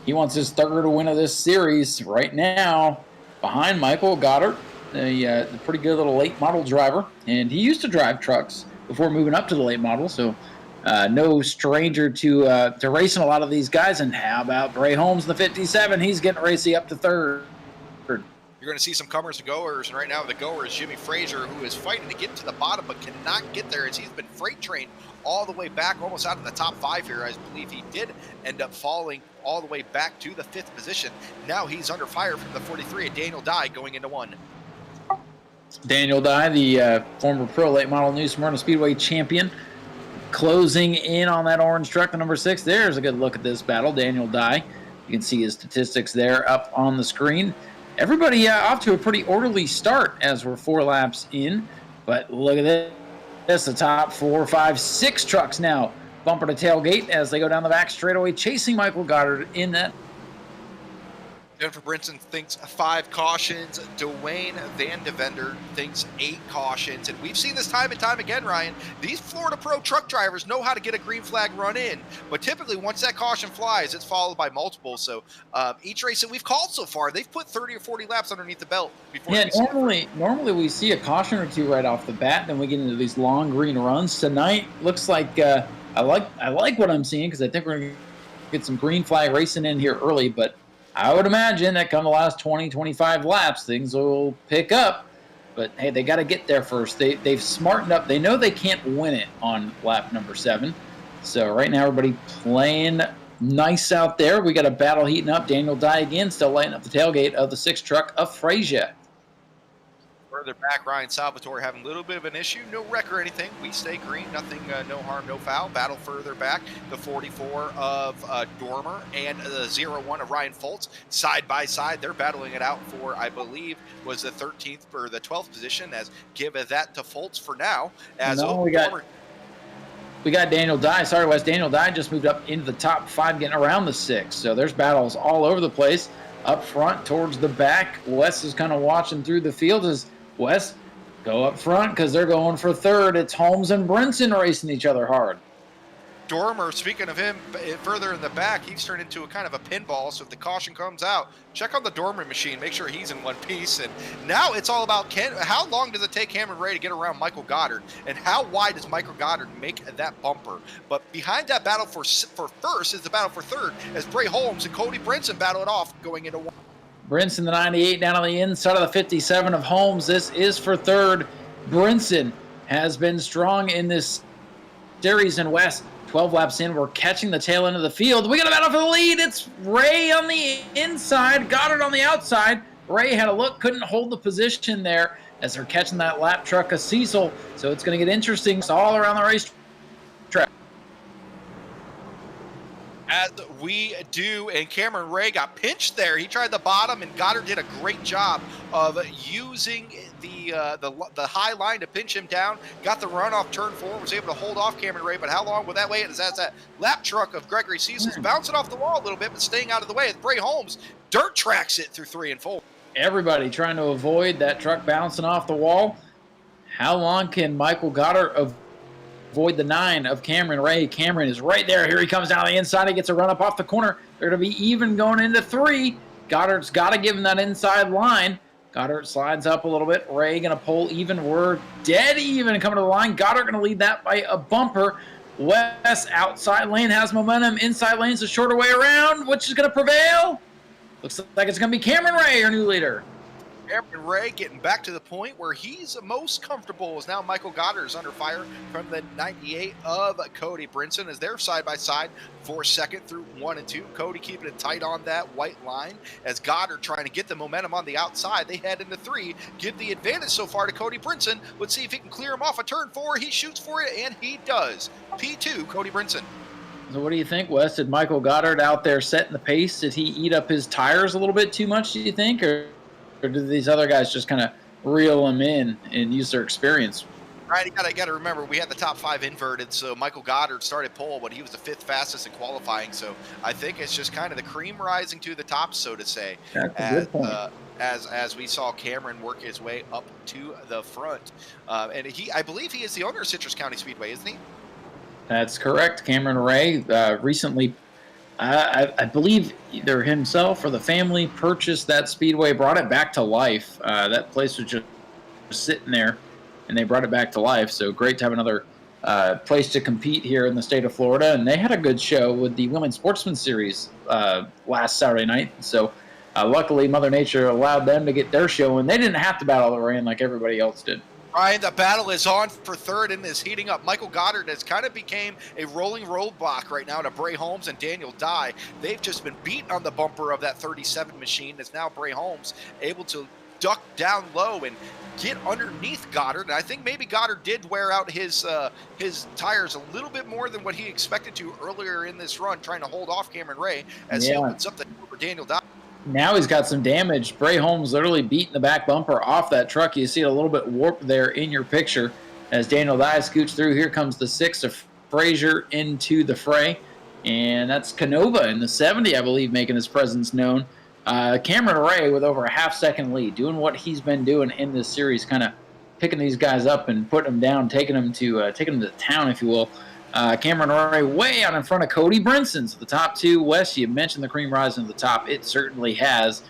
He wants his third win of this series right now behind Michael Goddard, the pretty good little late model driver. And he used to drive trucks before moving up to the late model, so no stranger to racing a lot of these guys. And how about Bray Holmes in the 57? He's getting racy up to third. You're going to see some comers and goers, and right now the goer is Jimmy Frazier, who is fighting to get to the bottom but cannot get there as he's been freight trained all the way back, almost out of the top 5 here. I believe he did end up falling all the way back to the 5th position. Now he's under fire from the 43 at Daniel Dye going into 1. Daniel Dye, the former pro late model New Smyrna Speedway champion, closing in on that orange truck, the number 6. There's a good look at this battle. Daniel Dye, you can see his statistics there up on the screen. Everybody off to a pretty orderly start as we're 4 laps in. But look at this. That's the top 4, 5, 6 trucks now. Bumper to tailgate as they go down the back straightaway, chasing Michael Goddard in that. Jennifer Brinson thinks 5 cautions. Dwayne Van Devender thinks 8 cautions. And we've seen this time and time again, Ryan. These Florida Pro truck drivers know how to get a green flag run in. But typically, once that caution flies, it's followed by multiple. So each race that we've called so far, they've put 30 or 40 laps underneath the belt before. Yeah, normally we see a caution or 2 right off the bat. Then we get into these long green runs. Tonight, looks like I like what I'm seeing, because I think we're going to get some green flag racing in here early. But I would imagine that come the last 20, 25 laps, things will pick up. But, hey, they got to get there first. They've smartened up. They know they can't win it on lap number 7. So right now everybody playing nice out there. We got a battle heating up. Daniel Dye again still lighting up the tailgate of the 6 truck of Frazier. Further back, Ryan Salvatore having a little bit of an issue. No wreck or anything. We stay green. Nothing, no harm, no foul. Battle further back. The 44 of Dormer and the 01 of Ryan Foltz. Side by side. They're battling it out for, I believe, was the 13th or the 12th position, as give that to Foltz for now. As no, we got... we got Daniel Dye. Sorry, Wes. Daniel Dye just moved up into the top 5, getting around the 6. So there's battles all over the place. Up front, towards the back. Wes is kind of watching through the field as Wes go up front because they're going for 3rd. It's Holmes and Brinson racing each other hard. Dormer, speaking of him, further in the back, he's turned into a kind of a pinball, so if the caution comes out, check on the Dormer machine, make sure he's in one piece. And now it's all about how long does it take Cameron Ray to get around Michael Goddard, and how wide does Michael Goddard make that bumper? But behind that battle for first is the battle for 3rd, as Bray Holmes and Cody Brinson battle it off going into 1. Brinson, the 98, down on the inside of the 57 of Holmes. This is for 3rd. Brinson has been strong in this series in West. 12 laps in, we're catching the tail end of the field. We got a battle for the lead. It's Ray on the inside, Goddard on the outside. Ray had a look, couldn't hold the position there as they're catching that lap truck of Cecil. So it's going to get interesting. It's all around the racetrack. As we do, and Cameron Ray got pinched there. He tried the bottom, and Goddard did a great job of using the high line to pinch him down. Got the run off turn 4, was able to hold off Cameron Ray, but how long will that wait? As that lap truck of Gregory Cecil's bouncing off the wall a little bit, but staying out of the way. As Bray Holmes dirt tracks it through 3 and 4. Everybody trying to avoid that truck bouncing off the wall. How long can Michael Goddard avoid the 9 of Cameron Ray? Cameron is right there. Here he comes down the inside. He gets a run up off the corner. They're going to be even going into 3. Goddard's got to give him that inside line. Goddard slides up a little bit. Ray going to pull even. We're dead even coming to the line. Goddard going to lead that by a bumper. West outside lane has momentum. Inside lane's the shorter way around. Which is going to prevail? Looks like it's going to be Cameron Ray, our new leader. Cameron Ray getting back to the point where he's most comfortable as now Michael Goddard is under fire from the 98 of Cody Brinson as they're side by side for 2nd through 1 and 2. Cody keeping it tight on that white line as Goddard trying to get the momentum on the outside. They head into 3, give the advantage so far to Cody Brinson. Let's see if he can clear him off a turn 4. He shoots for it, and he does. P2, Cody Brinson. So what do you think, Wes? Did Michael Goddard out there setting the pace? Did he eat up his tires a little bit too much, do you think? Or did these other guys just kind of reel him in and use their experience? Right, you got to remember, we had the top 5 inverted, so Michael Goddard started pole, but he was the 5th fastest in qualifying, so I think it's just kind of the cream rising to the top, so to say. That's a good point. As we saw Cameron work his way up to the front. And I believe he is the owner of Citrus County Speedway, isn't he? That's correct. Cameron Ray recently, I believe either himself or the family purchased that speedway, brought it back to life. That place was just sitting there, and they brought it back to life. So great to have another place to compete here in the state of Florida. And they had a good show with the Women's Sportsman Series last Saturday night. So luckily, Mother Nature allowed them to get their show, and they didn't have to battle the rain like everybody else did. Ryan, the battle is on for 3rd and is heating up. Michael Goddard has kind of became a rolling roadblock right now to Bray Holmes and Daniel Dye. They've just been beat on the bumper of that 37 machine. It's now Bray Holmes able to duck down low and get underneath Goddard. And I think maybe Goddard did wear out his tires a little bit more than what he expected to earlier in this run, trying to hold off Cameron Ray as he opens up the door for Daniel Dye. Now he's got some damage. Bray Holmes literally beating the back bumper off that truck. You see it a little bit warped there in your picture as Daniel Dye scoots through. Here comes the 6 of Frazier into the fray. And that's Canova in the 70, I believe, making his presence known. Cameron Ray with over a half-second lead, doing what he's been doing in this series, kind of picking these guys up and putting them down, taking them to town, if you will. Cameron Ray way out in front of Cody Brinson. So the top 2, Wes, you mentioned the cream rising to the top. It certainly has,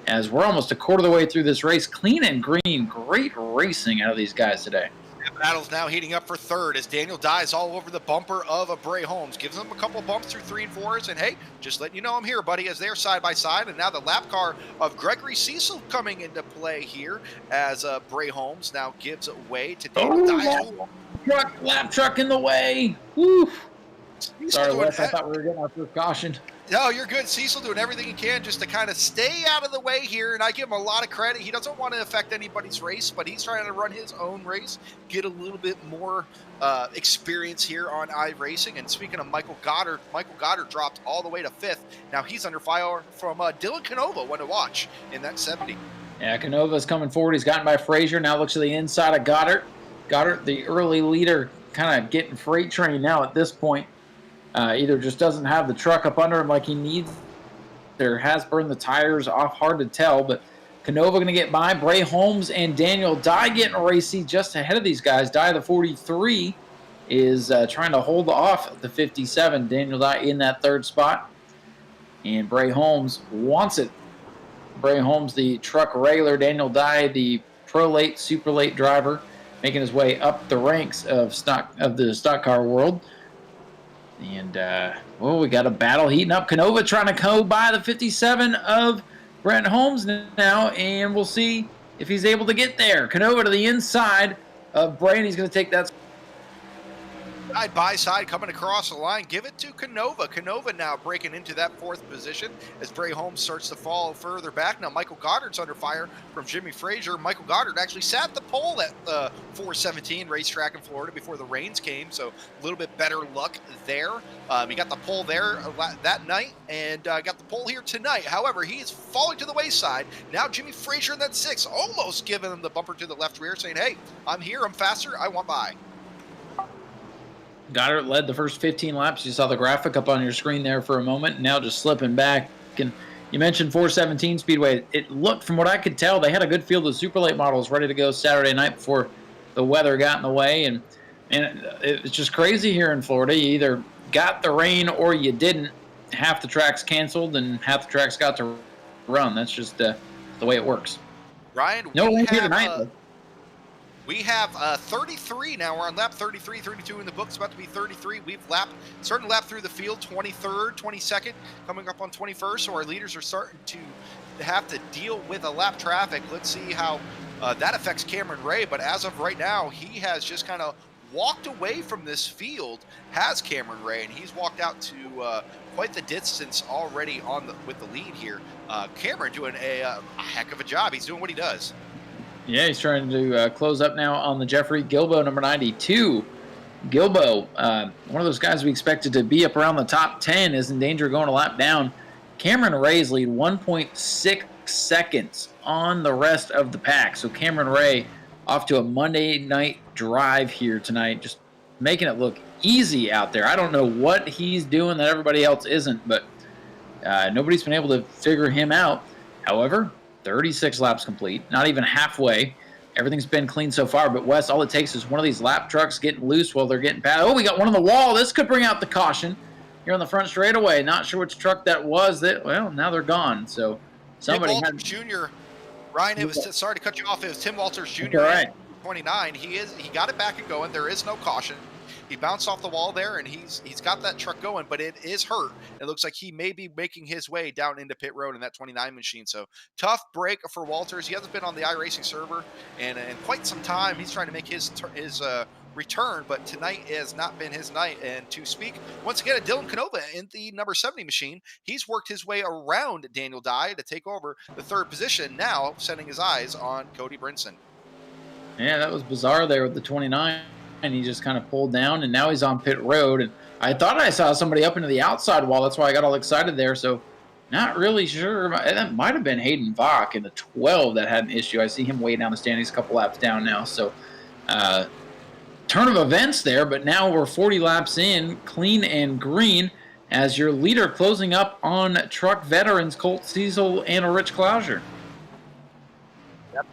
as we're almost a quarter of the way through this race. Clean and green, great racing out of these guys today. The battle's now heating up for 3rd as Daniel Dye's all over the bumper of a Bray Holmes. Gives him a couple bumps through 3 and 4s, and hey, just letting you know I'm here, buddy, as they're side by side. And now the lap car of Gregory Cecil coming into play here as Bray Holmes now gives way to Daniel Dye. Lap truck in the way. Woo. Sorry, Wes, I thought we were getting our first caution. No, you're good. Cecil doing everything he can just to kind of stay out of the way here, and I give him a lot of credit. He doesn't want to affect anybody's race, but he's trying to run his own race, get a little bit more experience here on iRacing. And speaking of Michael Goddard dropped all the way to 5th. Now he's under fire from Dylan Canova, one to watch in that 70. Yeah, Canova's coming forward. He's gotten by Frazier. Now looks to the inside of Goddard. Goddard, the early leader, kind of getting freight train now at this point. Either just doesn't have the truck up under him like he needs, or has burned the tires off, hard to tell. But Canova going to get by. Bray Holmes and Daniel Dye getting racy just ahead of these guys. Dye, the 43, is trying to hold off the 57. Daniel Dye in that third spot. And Bray Holmes wants it. Bray Holmes, the truck regular. Daniel Dye, the pro late, super late driver, making his way up the ranks of the stock car world. And, we got a battle heating up. Canova trying to go by the 57 of Brent Holmes now, and we'll see if he's able to get there. Canova to the inside of Bray, and he's going to take that. Side by side coming across the line. Give it to Canova. Canova now breaking into that fourth position as Bray Holmes starts to fall further back. Now Michael Goddard's under fire from Jimmy Frazier. Michael Goddard actually sat at the pole at the 417 racetrack in Florida before the rains came, so a little bit better luck there. He got the pole there that night and got the pole here tonight. However, he is falling to the wayside. Now Jimmy Frazier in that 6, almost giving him the bumper to the left rear, saying, hey, I'm here, I'm faster, I want by. Goddard led the first 15 laps. You saw the graphic up on your screen there for a moment. Now just slipping back. And you mentioned 417 Speedway. It looked, from what I could tell, they had a good field of super late models ready to go Saturday night before the weather got in the way. And it's just crazy here in Florida. You either got the rain or you didn't. Half the tracks canceled and half the tracks got to run. That's just the way it works. Ryan, no rain here tonight. We have 33 now. We're on lap 33, 32 in the book. It's about to be 33. We've starting to lap through the field, 23rd, 22nd, coming up on 21st. So our leaders are starting to have to deal with a lap traffic. Let's see how that affects Cameron Ray. But as of right now, he has just kind of walked away from this field, has Cameron Ray, and he's walked out to quite the distance already with the lead here. Cameron doing a heck of a job. He's doing what he does. Yeah, he's trying to close up now on the Jeffrey Gilbo, number 92. Gilbo, one of those guys we expected to be up around the top 10, is in danger of going a lap down. Cameron Ray's lead 1.6 seconds on the rest of the pack. So Cameron Ray off to a Monday night drive here tonight, just making it look easy out there. I don't know what he's doing that everybody else isn't, but nobody's been able to figure him out. However, 36 laps complete, not even halfway. Everything's been clean so far, but Wes, all it takes is one of these lap trucks getting loose while they're getting past. Oh, we got one on the wall. This could bring out the caution here on the front straightaway. Not sure which truck that was. Well, now they're gone. So somebody Tim Walters Jr. Ryan, it was sorry to cut you off. It was Tim Walters Jr. Right. 29. He got it back and going. There is no caution. He bounced off the wall there, and he's got that truck going, but it is hurt. It looks like he may be making his way down into pit road in that 29 machine. So tough break for Walters. He hasn't been on the iRacing server in quite some time. He's trying to make his return, but tonight has not been his night. And to speak once again, Dylan Canova in the number 70 machine. He's worked his way around Daniel Dye to take over the third position, now setting his eyes on Cody Brinson. Yeah, that was bizarre there with the 29. And he just kind of pulled down, and now he's on pit road. And I thought I saw somebody up into the outside wall. That's why I got all excited there. So not really sure. That might have been Hayden Vach in the 12 that had an issue. I see him way down the standings, a couple laps down now. So turn of events there, but now we're 40 laps in, clean and green, as your leader closing up on truck veterans Colt Cecil and Rich Clouser.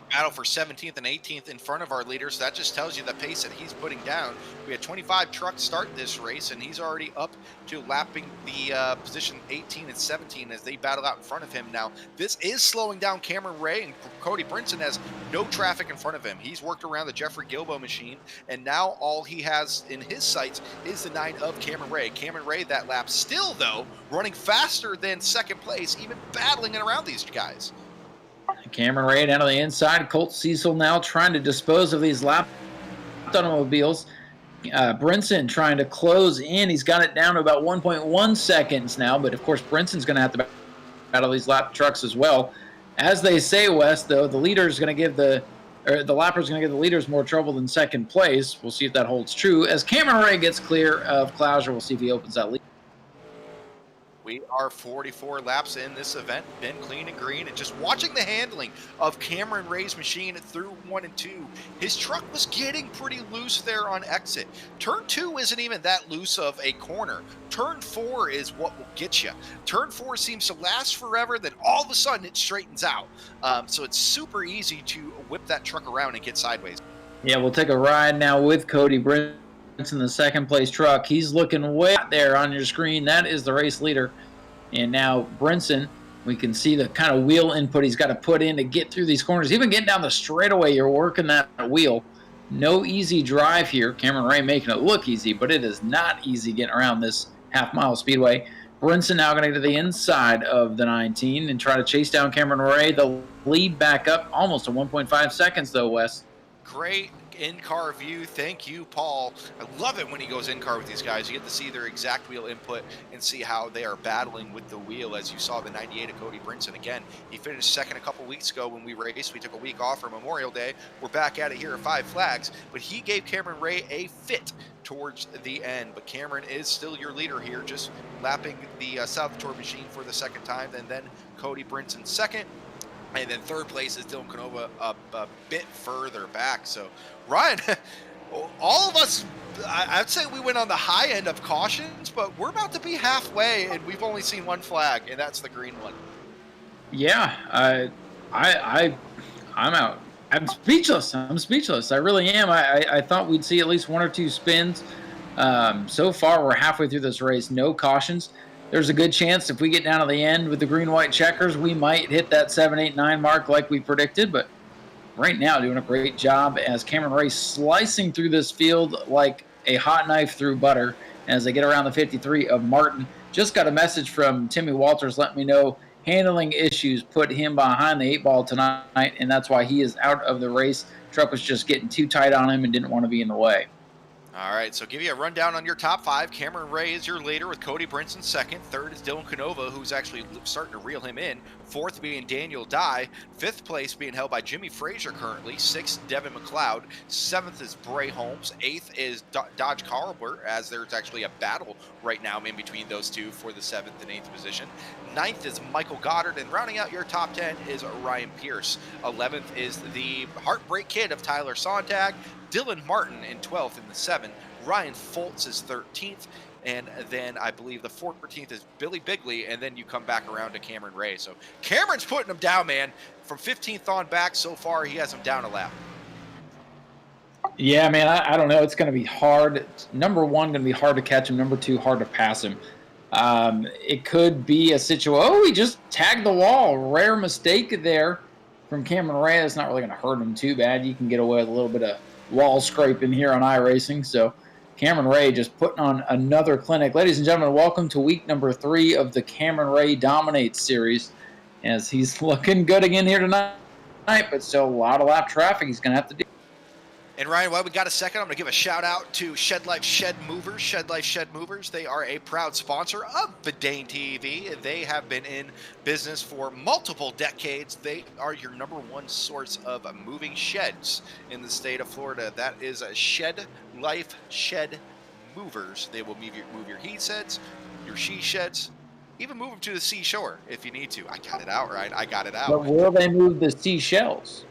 Battle for 17th and 18th in front of our leaders. That just tells you the pace that he's putting down. We had 25 trucks start this race, and he's already up to lapping the position 18 and 17 as they battle out in front of him. Now, this is slowing down Cameron Ray, and Cody Brinson has no traffic in front of him. He's worked around the Jeffrey Gilbo machine, and now all he has in his sights is the 9 of Cameron Ray. Cameron Ray that lap still, though, running faster than second place, even battling it around these guys. Cameron Ray down on the inside. Colt Cecil now trying to dispose of these lap automobiles. Brinson trying to close in. He's got it down to about 1.1 seconds now, but of course Brinson's going to have to battle these lap trucks as well. As they say, Wes, though, the leader's going to give the lapper's going to give the leaders more trouble than second place. We'll see if that holds true. As Cameron Ray gets clear of Clouser, we'll see if he opens that lead. We are 44 laps in this event, been clean and green, and just watching the handling of Cameron Ray's machine through 1 and 2. His truck was getting pretty loose there on exit. Turn 2 isn't even that loose of a corner. Turn 4 is what will get you. Turn 4 seems to last forever, then all of a sudden it straightens out. So it's super easy to whip that truck around and get sideways. Yeah, we'll take a ride now with Cody Brinson in the second place truck. He's looking way out there on your screen. That is the race leader. And now Brinson, we can see the kind of wheel input he's got to put in to get through these corners. Even getting down the straightaway, you're working that wheel. No easy drive here. Cameron Ray making it look easy, but it is not easy getting around this half-mile speedway. Brinson now going to get to the inside of the 19 and try to chase down Cameron Ray. The lead back up almost to 1.5 seconds, though, Wes. Great in-car view. Thank you, Paul. I love it when he goes in-car with these guys. You get to see their exact wheel input and see how they are battling with the wheel, as you saw the 98 of Cody Brinson. Again, he finished second a couple weeks ago when we raced. We took a week off for Memorial Day. We're back at it here at Five Flags, but he gave Cameron Ray a fit towards the end. But Cameron is still your leader here, just lapping the Salvatore machine for the second time, and then Cody Brinson second. And then third place is Dylan Canova a bit further back. So, Ryan, all of us, I'd say we went on the high end of cautions, but we're about to be halfway, and we've only seen one flag, and that's the green one. Yeah, I'm out. I'm speechless. I really am. I thought we'd see at least 1 or 2 spins. So far, we're halfway through this race. No cautions. There's a good chance if we get down to the end with the green-white checkers, we might hit that 7, 8, 9 mark like we predicted. But right now, doing a great job as Cameron Ray slicing through this field like a hot knife through butter as they get around the 53 of Martin. Just got a message from Timmy Walters letting me know handling issues put him behind the 8 ball tonight, and that's why he is out of the race. Truck was just getting too tight on him and didn't want to be in the way. All right, so give you a rundown on your top 5. Cameron Ray is your leader with Cody Brinson second. Third is Dylan Canova, who's actually starting to reel him in. Fourth being Daniel Dye. Fifth place being held by Jimmy Frazier currently. Sixth, Devin McLeod. Seventh is Bray Holmes. Eighth is Dodge Carlber, as there's actually a battle right now in between those two for the 7th and 8th position. Ninth is Michael Goddard, and rounding out your top 10 is Ryan Pierce. 11th is the Heartbreak Kid of Tyler Sontag. Dylan Martin in 12th in the 7. Ryan Foltz is 13th. And then I believe the 14th is Billy Bigley. And then you come back around to Cameron Ray. So Cameron's putting him down, man. From 15th on back so far, he has him down a lap. Yeah, man, I don't know. It's going to be hard. Number 1, going to be hard to catch him. Number 2, hard to pass him. It could be a situation. Oh, he just tagged the wall. Rare mistake there from Cameron Ray. It's not really going to hurt him too bad. You can get away with a little bit of wall scraping here on iRacing. So Cameron Ray just putting on another clinic. Ladies and gentlemen, welcome to week number 3 of the Cameron Ray Dominates series, as he's looking good again here tonight, but still a lot of lap traffic he's going to have to do. And Ryan, while we got a second, I'm going to give a shout out to Shed Life Shed Movers. Shed Life Shed Movers, they are a proud sponsor of Verdane TV. They have been in business for multiple decades. They are your number 1 source of moving sheds in the state of Florida. That is a Shed Life Shed Movers. They will move your he sheds, your she sheds, even move them to the seashore if you need to. I got it out, right? I got it out. But will they move the seashells?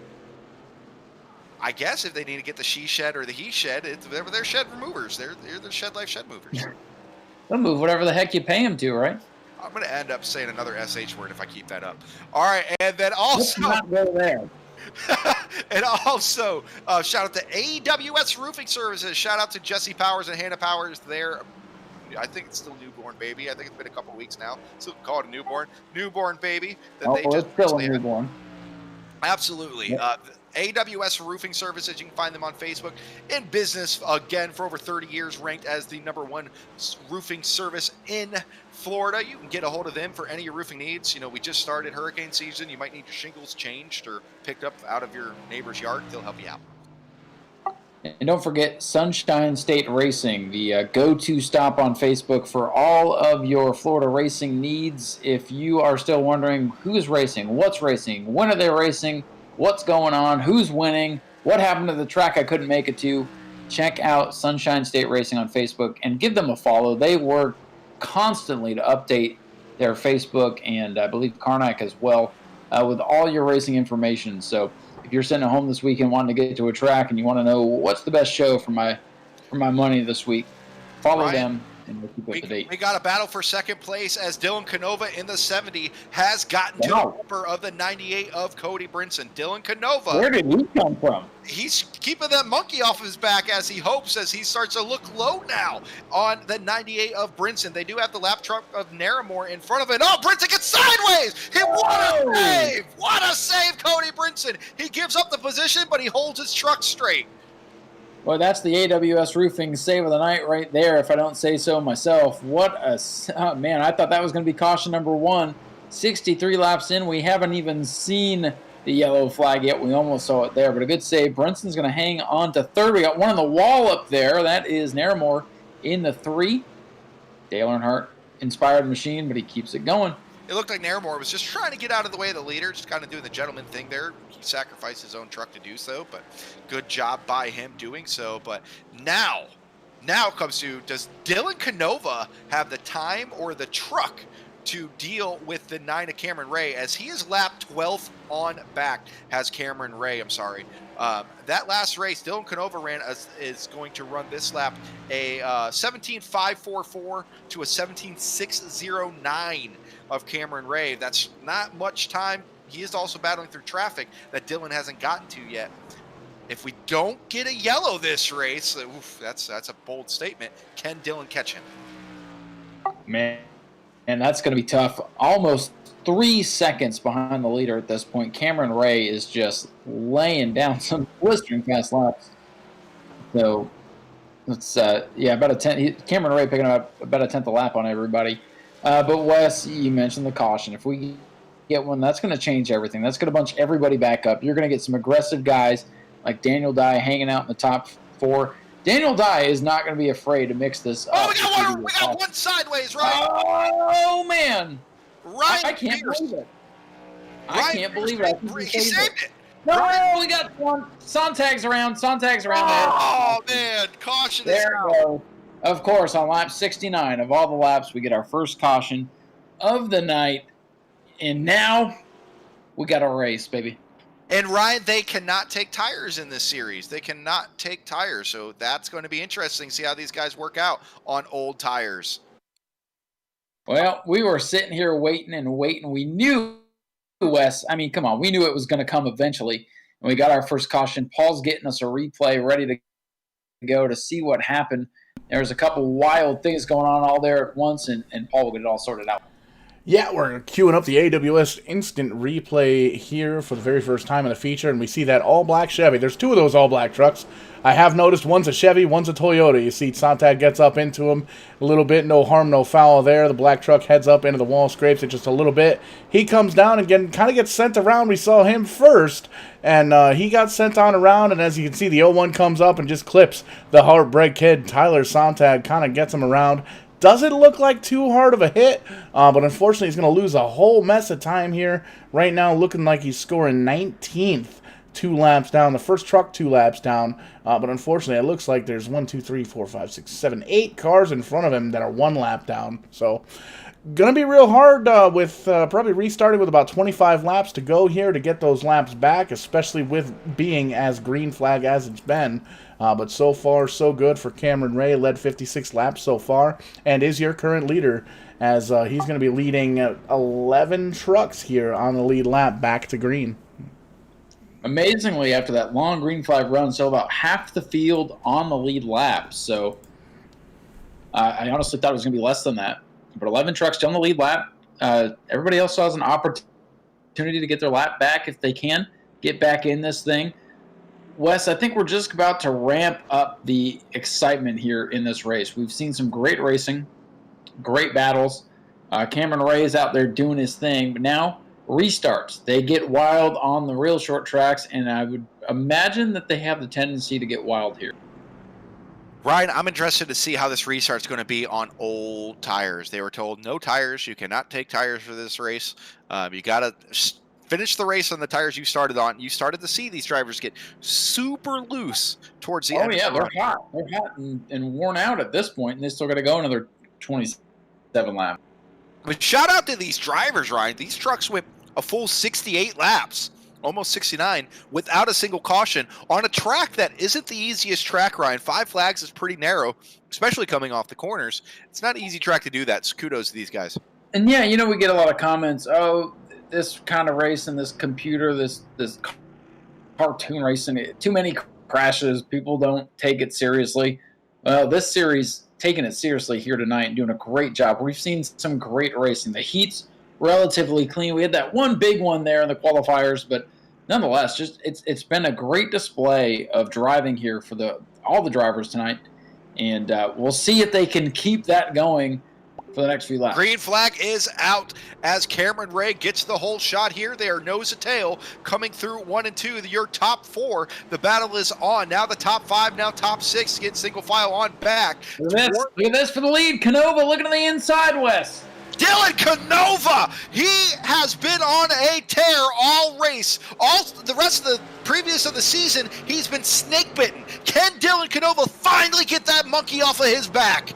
I guess if they need to get the she shed or the he shed, they're shed removers. They're the Shed Life Shed Movers. They'll move whatever the heck you pay them to, right? I'm going to end up saying another SH word if I keep that up. All right, and then also... Let's not go there. And also, shout out to AWS Roofing Services. Shout out to Jesse Powers and Hannah Powers there. I think it's still newborn baby. I think it's been a couple weeks now. So call it a newborn baby. That they just it's still a newborn. Absolutely. Yep. AWS Roofing Services, you can find them on Facebook. In business, again, for over 30 years, ranked as the number 1 roofing service in Florida. You can get a hold of them for any of your roofing needs. You know, we just started hurricane season. You might need your shingles changed or picked up out of your neighbor's yard. They'll help you out. And don't forget Sunshine State Racing, the go-to stop on Facebook for all of your Florida racing needs. If you are still wondering who's racing, what's racing, when are they racing, what's going on, who's winning, what happened to the track I couldn't make it to, check out Sunshine State Racing on Facebook and give them a follow. They work constantly to update their Facebook and I believe Karnak as well, with all your racing information. So if you're sitting at home this weekend wanting to get to a track and you want to know what's the best show for my money this week, follow Ryan, them and we'll keep up to date. We got a battle for second place as Dylan Canova in the 70 has gotten to the number of the 98 of Cody Brinson. Dylan Canova. Where did he come from? He's keeping that monkey off his back as he hopes, as he starts to look low now on the 98 of Brinson. They do have the lap truck of Naramore in front of it. Oh, Brinson gets sideways! What a save! What a save, Cody Brinson! He gives up the position, but he holds his truck straight. Well, that's the AWS Roofing save of the night right there, if I don't say so myself. What a... Oh, man, I thought that was going to be caution number 1. 63 laps in. We haven't even seen the yellow flag yet. We almost saw it there, but a good save. Brinson's going to hang on to third. We got one on the wall up there. That is Naramore in the 3. Dale Earnhardt inspired machine, but he keeps it going. It looked like Naramore was just trying to get out of the way of the leader, just kind of doing the gentleman thing there. He sacrificed his own truck to do so, but good job by him doing so. But now comes to, does Dylan Canova have the time or the truck to deal with the 9 of Cameron Ray, as he is lap 12th on back, has Cameron Ray, I'm sorry. That last race, Dylan Canova ran is going to run this lap a 17.544 to a 17.609 of Cameron Ray. That's not much time. He is also battling through traffic that Dylan hasn't gotten to yet. If we don't get a yellow this race, that's a bold statement. Can Dylan catch him? Man, and that's going to be tough. Almost 3 seconds behind the leader at this point. Cameron Ray is just laying down some blistering fast laps. So it's about a 10. Cameron Ray picking up about a 10th a lap on everybody. But Wes, you mentioned the caution. If we get one, that's going to change everything. That's going to bunch everybody back up. You're going to get some aggressive guys like Daniel Dye hanging out in the top 4. Daniel Dye is not going to be afraid to mix this up. Oh, we got one sideways, right? Oh, man. Ryan I can't believe it. I can't believe it. He saved it. No, we got one. Sontag's around. There. Oh, man. Caution. There we go. Of course, on lap 69 of all the laps, we get our first caution of the night. And now we got a race, baby. And Ryan, they cannot take tires in this series. They cannot take tires. So that's going to be interesting. See how these guys work out on old tires. Well, we were sitting here waiting and waiting. We knew, Wes, I mean, come on. We knew it was going to come eventually. And we got our first caution. Paul's getting us a replay ready to go to see what happened. There's a couple wild things going on all there at once, and Paul will get it all sorted out. Yeah, we're queuing up the AWS instant replay here for the very first time in the feature, and we see that all-black Chevy. There's 2 of those all-black trucks. I have noticed one's a Chevy, one's a Toyota. You see Sontag gets up into him a little bit, no harm, no foul there. The black truck heads up into the wall, scrapes it just a little bit. He comes down and kind of gets sent around. We saw him first, and he got sent on around, and as you can see, the 01 comes up and just clips the Heartbreak Kid. Tyler Sontag kind of gets him around. Doesn't look like too hard of a hit, but unfortunately he's going to lose a whole mess of time here. Right now looking like he's scoring 19th, 2 laps down. The first truck 2 laps down, but unfortunately it looks like there's 1, 2, 3, 4, 5, 6, 7, 8 cars in front of him that are 1 lap down. So going to be real hard with probably restarting with about 25 laps to go here to get those laps back, especially with being as green flag as it's been. But so far, so good for Cameron Ray. Led 56 laps so far and is your current leader, as he's going to be leading 11 trucks here on the lead lap back to green. Amazingly, after that long green flag run, so about half the field on the lead lap. So I honestly thought it was going to be less than that. But 11 trucks still on the lead lap. Everybody else has an opportunity to get their lap back if they can get back in this thing. Wes, I think we're just about to ramp up the excitement here in this race. We've seen some great racing, great battles. Cameron Ray is out there doing his thing, but now restarts. They get wild on the real short tracks, and I would imagine that they have the tendency to get wild here. Ryan, I'm interested to see how this restart's going to be on old tires. They were told no tires. You cannot take tires for this race. You got to finish the race on the tires you started on. You started to see these drivers get super loose towards the end. Oh, yeah, they're hot. They're hot and worn out at this point, and they still got to go another 27 laps. But shout out to these drivers, Ryan. These trucks went a full 68 laps, almost 69, without a single caution on a track that isn't the easiest track, Ryan. 5 Flags is pretty narrow, especially coming off the corners. It's not an easy track to do that. So kudos to these guys. And yeah, you know, we get a lot of comments. Oh, this kind of racing, this computer, this cartoon racing, too many crashes. People don't take it seriously. Well, this series taking it seriously here tonight and doing a great job. We've seen some great racing. The heat's relatively clean. We had that one big one there in the qualifiers, but nonetheless, just it's been a great display of driving here for all the drivers tonight, and we'll see if they can keep that going for the next few laps. Green flag is out as Cameron Ray gets the whole shot here. They are nose to tail coming through 1 and 2. Your top 4. The battle is on. Now the top 5, now top 6 get single file on back. Look at this for the lead. Canova looking to the inside, Wes. Dylan Canova, he has been on a tear all race. All the rest of the previous of the season, he's been snake bitten. Can Dylan Canova finally get that monkey off of his back?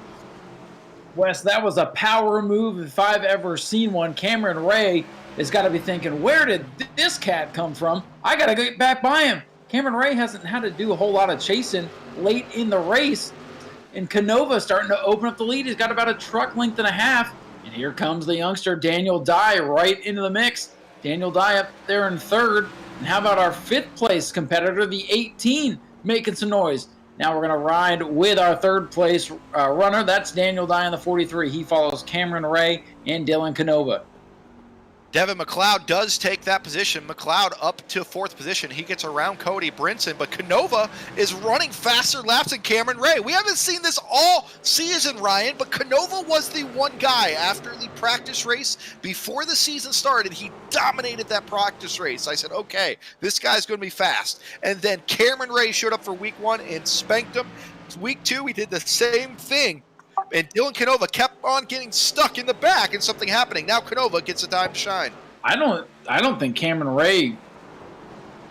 Wes, that was a power move if I've ever seen one. Cameron Ray has got to be thinking, where did this cat come from? I got to get back by him. Cameron Ray hasn't had to do a whole lot of chasing late in the race, and Canova starting to open up the lead. He's got about a truck length and a half, and here comes the youngster Daniel Dye right into the mix. Daniel Dye up there in 3rd, and how about our 5th place competitor, the 18, making some noise. Now we're going to ride with our 3rd place runner. That's Daniel Dye in the 43. He follows Cameron Ray and Dylan Canova. Devin McLeod does take that position. McLeod up to 4th position. He gets around Cody Brinson, but Canova is running faster laps than Cameron Ray. We haven't seen this all season, Ryan, but Canova was the one guy after the practice race before the season started. He dominated that practice race. I said, okay, this guy's going to be fast. And then Cameron Ray showed up for week 1 and spanked him. Week 2, he did the same thing. And Dylan Canova kept on getting stuck in the back and something happening. Now Canova gets a time to shine. I don't think Cameron Ray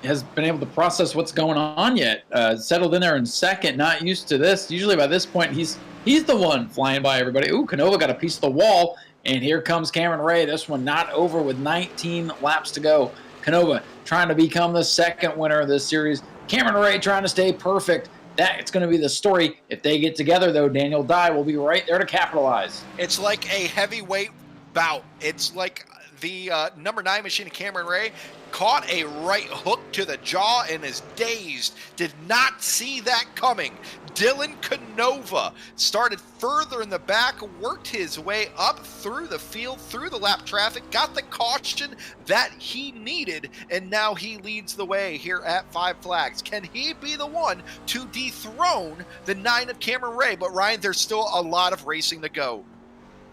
has been able to process what's going on yet. Settled in there in 2nd, not used to this. Usually by this point, he's the one flying by everybody. Ooh, Canova got a piece of the wall, and here comes Cameron Ray. This one not over with 19 laps to go. Canova trying to become the 2nd winner of this series. Cameron Ray trying to stay perfect. That's going to be the story. If they get together, though, Daniel Dye will be right there to capitalize. It's like a heavyweight bout. It's like the number 9 machine of Cameron Ray caught a right hook to the jaw and is dazed. Did not see that coming. Dylan Canova started further in the back, worked his way up through the field, through the lap traffic, got the caution that he needed, and now he leads the way here at 5 Flags. Can he be the one to dethrone the 9 of Cameron Ray? But Ryan, there's still a lot of racing to go.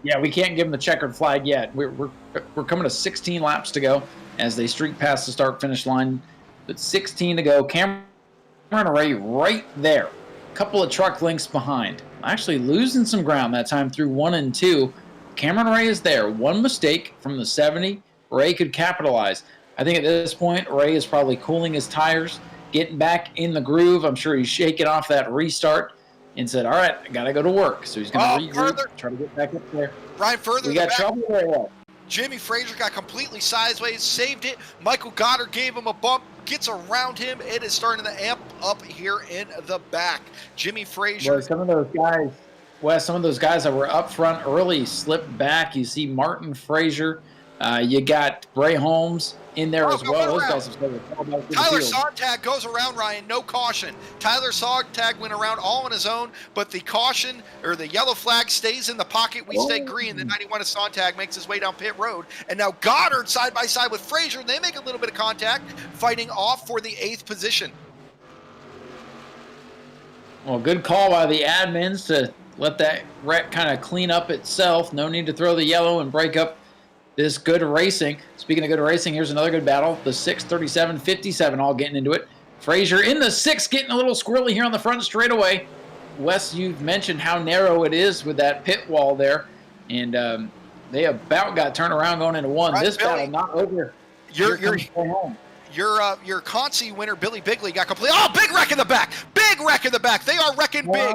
Yeah, we can't give him the checkered flag yet. We're coming to 16 laps to go as they streak past the start-finish line. But 16 to go. Cameron Ray right there. Couple of truck lengths behind. Actually losing some ground that time through 1 and 2. Cameron Ray is there. One mistake from the 70. Ray could capitalize. I think at this point, Ray is probably cooling his tires, getting back in the groove. I'm sure he's shaking off that restart and said, all right, I got to go to work. So he's going to regroup, try to get back up there. Ryan, further we got trouble there. Jimmy Frazier got completely sideways, saved it. Michael Goddard gave him a bump, gets around him. It is starting to amp up here in the back. Jimmy Frazier. Well, some of those guys that were up front early slipped back. You see Martin Frazier. You got Bray Holmes in there as well. Those guys have started to fall back to the Tyler field. Sontag goes around, Ryan, no caution. Tyler Sontag went around all on his own, but the caution or the yellow flag stays in the pocket. We stay green. The 91 of Sontag makes his way down pit road. And now Goddard side by side with Frazier. They make a little bit of contact, fighting off for the 8th position. Well, good call by the admins to let that wreck kind of clean up itself. No need to throw the yellow and break up this good racing. Speaking of good racing, here's another good battle. The 6, 37, 57 all getting into it. Frazier in the 6 getting a little squirrely here on the front straightaway. Wes, you've mentioned how narrow it is with that pit wall there. And they about got turned around going into 1. Right, this Billy, battle not over. your Consi winner, Billy Bigley, got complete. Oh, big wreck in the back. Big wreck in the back. They are wrecking big.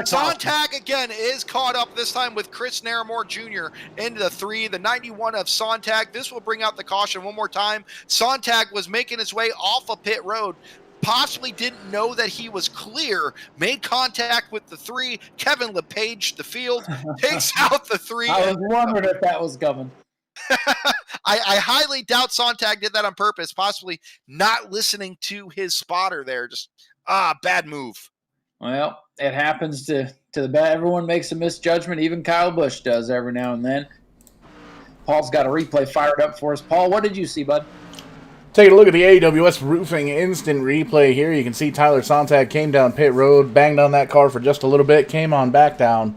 Sontag again is caught up, this time with Chris Naramore Jr. into the 3. The 91 of Sontag. This will bring out the caution one more time. Sontag was making his way off of pit road. Possibly didn't know that he was clear. Made contact with the 3. Kevin LePage, the field, takes out the 3. I was wondering if that was coming. I highly doubt Sontag did that on purpose, possibly not listening to his spotter there. Just, bad move. Well, it happens to the best. Everyone makes a misjudgment. Even Kyle Busch does every now and then. Paul's got a replay fired up for us. Paul, what did you see, bud? Taking a look at the AWS Roofing instant replay here. You can see Tyler Sontag came down pit road, banged on that car for just a little bit, came on back down.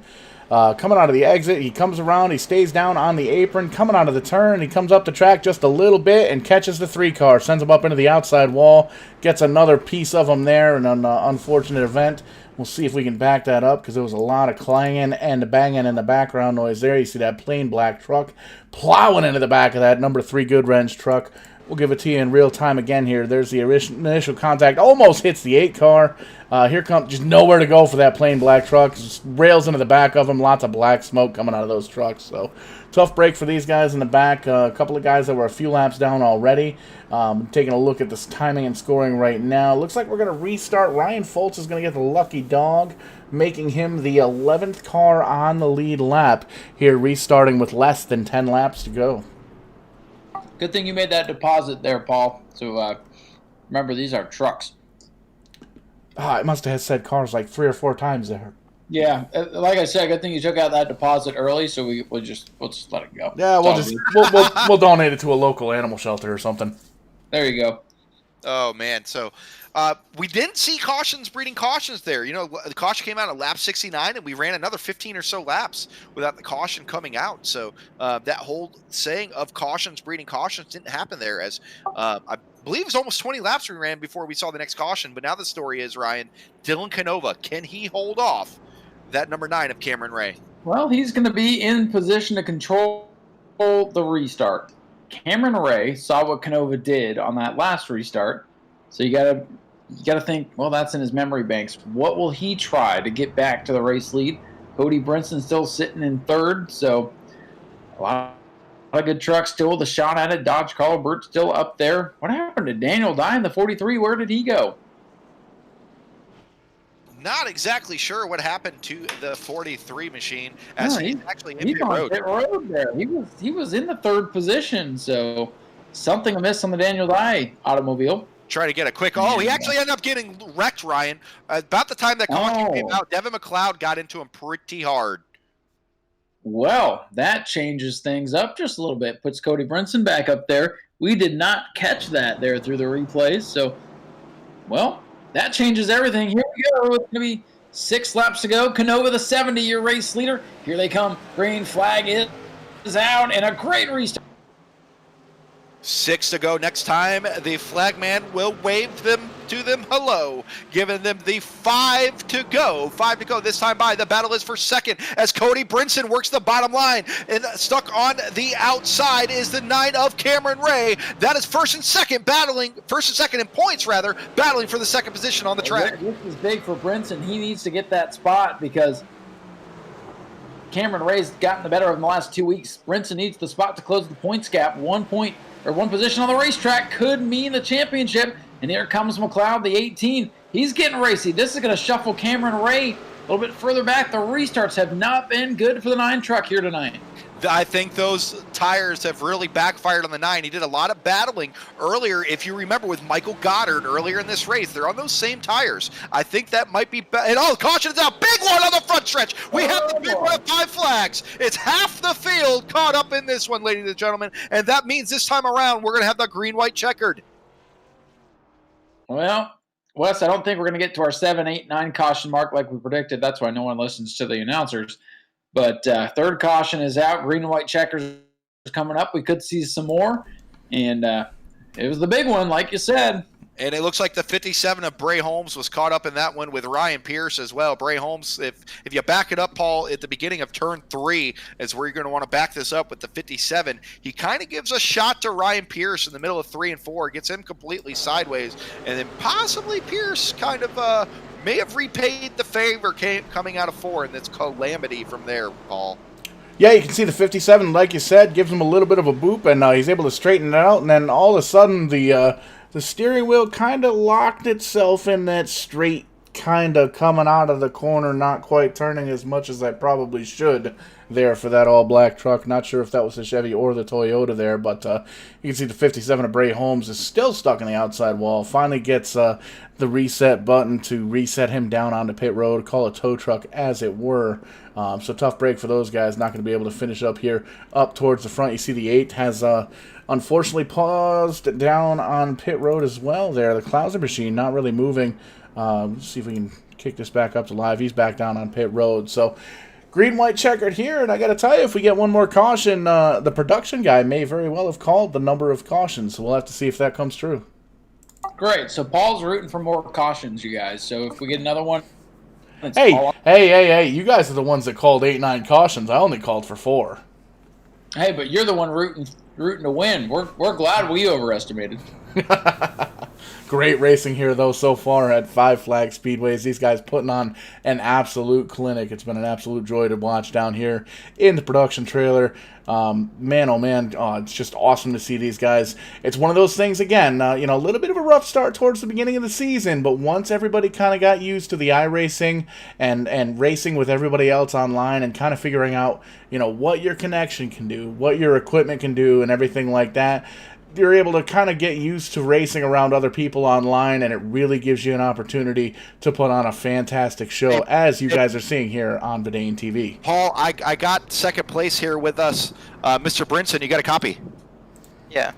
Coming out of the exit, he comes around, he stays down on the apron. Coming out of the turn, he comes up the track just a little bit and catches the 3 car, sends him up into the outside wall, gets another piece of him there in an unfortunate event. We'll see if we can back that up because there was a lot of clanging and banging in the background noise there. You see that plain black truck plowing into the back of that number 3 Goodwrench truck. We'll give it to you in real time again here. There's the initial contact. Almost hits the 8 car. Here comes just nowhere to go for that plain black truck. Just rails into the back of them. Lots of black smoke coming out of those trucks. So tough break for these guys in the back. A couple of guys that were a few laps down already. Taking a look at this timing and scoring right now. Looks like we're going to restart. Ryan Foltz is going to get the lucky dog, making him the 11th car on the lead lap here, restarting with less than 10 laps to go. Good thing you made that deposit there, Paul. So remember, these are trucks. I must have said cars like 3 or 4 times there. Yeah, like I said, good thing you took out that deposit early, so we'll just let it go. Yeah, we'll donate it to a local animal shelter or something. There you go. Oh man, so we didn't see cautions breeding cautions there. You know, the caution came out at lap 69, and we ran another 15 or so laps without the caution coming out. So that whole saying of cautions breeding cautions didn't happen there, as I believe it was almost 20 laps we ran before we saw the next caution. But now the story is, Ryan, Dylan Canova, can he hold off that number 9 of Cameron Ray? Well, he's going to be in position to control the restart. Cameron Ray saw what Canova did on that last restart, so you gotta think, well, that's in his memory banks. What will he try to get back to the race lead? Cody Brinson still sitting in 3rd, so a lot of good trucks still with a shot at it. Dodge Colbert still up there. What happened to Daniel Dye in the 43? Where did he go? Not exactly sure what happened to the 43 machine, as he's actually in pit road. Pit road there. He was in the 3rd position, so something amiss on the Daniel Dye automobile. Try to get a quick. Oh, he actually ended up getting wrecked, Ryan. About the time that caution came out, Devin McLeod got into him pretty hard. Well, that changes things up just a little bit. Puts Cody Brinson back up there. We did not catch that there through the replays, so, well, that changes everything. Here we go. It's going to be 6 laps to go. Canova, the 70-year race leader. Here they come. Green flag is out, and a great restart. 6 to go. Next time, the flagman will wave to them hello, giving them the 5 to go. 5 to go. This time by. The battle is for second as Cody Brinson works the bottom line. And stuck on the outside is the 9 of Cameron Ray. That is first and second in points, rather, battling for the second position on the track. This is big for Brinson. He needs to get that spot because Cameron Ray's gotten the better of him the last 2 weeks. Brinson needs the spot to close the points gap. 1 point or 1 position on the racetrack could mean the championship. And here comes McLeod, the 18. He's getting racy. This is going to shuffle Cameron Ray a little bit further back. The restarts have not been good for the 9 truck here tonight. I think those tires have really backfired on the 9. He did a lot of battling earlier, if you remember, with Michael Goddard earlier in this race. They're on those same tires. I think that might be and caution is out. Big one on the front stretch. We have the big one of 5 flags. It's half the field caught up in this one, ladies and gentlemen, and that means this time around we're going to have the green-white checkered. Well, Wes, I don't think we're going to get to our 7, 8, 9 caution mark like we predicted. That's why no one listens to the announcers. But 3rd caution is out. Green and white checkers is coming up. We could see some more. And it was the big one, like you said. And it looks like the 57 of Bray Holmes was caught up in that one with Ryan Pierce as well. Bray Holmes, if you back it up, Paul, at the beginning of turn 3 is where you're going to want to back this up with the 57. He kind of gives a shot to Ryan Pierce in the middle of 3 and 4, gets him completely sideways, and then possibly Pierce kind of may have repaid the favor coming out of 4, and it's calamity from there, Paul. Yeah, you can see the 57, like you said, gives him a little bit of a boop, and he's able to straighten it out, and then all of a sudden the steering wheel kind of locked itself in that straight, kind of coming out of the corner, not quite turning as much as I probably should there for that all-black truck. Not sure if that was the Chevy or the Toyota there, but you can see the 57 of Bray Holmes is still stuck in the outside wall. Finally gets the reset button to reset him down onto pit road, call a tow truck as it were. So tough break for those guys, not going to be able to finish up here up towards the front. You see the 8 has unfortunately paused down on pit road as well there. The Clouser machine not really moving. Let's see if we can kick this back up to live. He's back down on pit road. So green-white checkered here, and I got to tell you, if we get one more caution, the production guy may very well have called the number of cautions. So we'll have to see if that comes true. Great. So Paul's rooting for more cautions, you guys. So if we get another one, Hey, you guys are the ones that called 8-9 cautions. I only called for 4. Hey, but you're the one rooting to win. We're glad we overestimated. Great racing here, though, so far at Five Flag Speedways. These guys putting on an absolute clinic. It's been an absolute joy to watch down here in the production trailer. Man, oh man, it's just awesome to see these guys. It's one of those things, again, a little bit of a rough start towards the beginning of the season, but once everybody kind of got used to the iRacing and racing with everybody else online and kind of figuring out, what your connection can do, what your equipment can do, and everything like that, you're able to kind of get used to racing around other people online, and it really gives you an opportunity to put on a fantastic show, as you guys are seeing here on Verdane TV. Paul, I got second place here with us. Mr. Brinson, you got a copy? Yeah.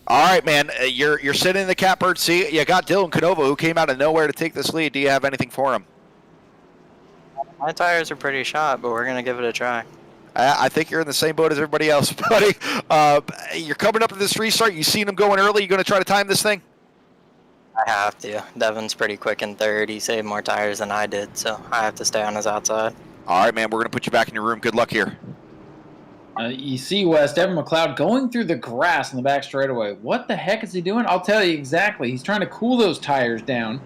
All right, man. You're sitting in the catbird seat. You got Dylan Canova, who came out of nowhere to take this lead. Do you have anything for him? My tires are pretty shot, but we're going to give it a try. I think you're in the same boat as everybody else, buddy. You're coming up to this restart. You seen him going early. You going to try to time this thing? I have to. Devin's pretty quick in third. He saved more tires than I did, so I have to stay on his outside. All right, man. We're going to put you back in your room. Good luck here. You see West, Evan McLeod going through the grass in the back straightaway. What the heck is he doing? I'll tell you exactly. He's trying to cool those tires down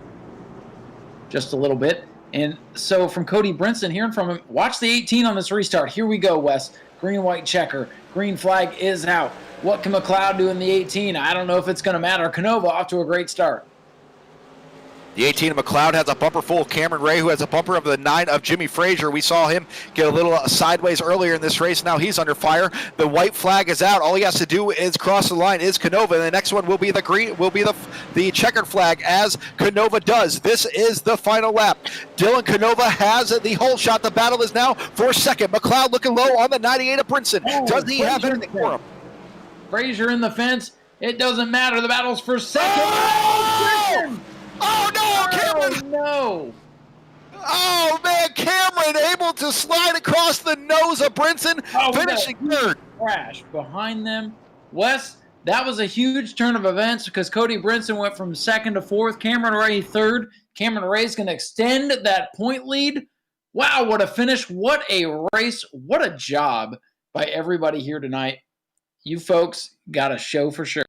just a little bit. And so from Cody Brinson, hearing from him, watch the 18 on this restart. Here we go, Wes. Green, white checker. Green flag is out. What can McLeod do in the 18? I don't know if it's going to matter. Canova off to a great start. The 18 of McLeod has a bumper full of Cameron Ray, who has a bumper of the 9 of Jimmy Frazier. We saw him get a little sideways earlier in this race. Now he's under fire. The white flag is out. All he has to do is cross the line is Canova. And the next one will be the green, will be the checkered flag, as Canova does. This is the final lap. Dylan Canova has the whole shot. The battle is now for second. McLeod looking low on the 98 of Brinson. Does he have anything for him? Frazier in the fence. It doesn't matter. The battle's for second. Oh! Oh no, Cameron! Oh no! Oh man, Cameron able to slide across the nose of Brinson, finishing third. Crash behind them. Wes, that was a huge turn of events because Cody Brinson went from second to fourth. Cameron Ray third. Cameron Ray's going to extend that point lead. Wow, what a finish. What a race. What a job by everybody here tonight. You folks got a show for sure.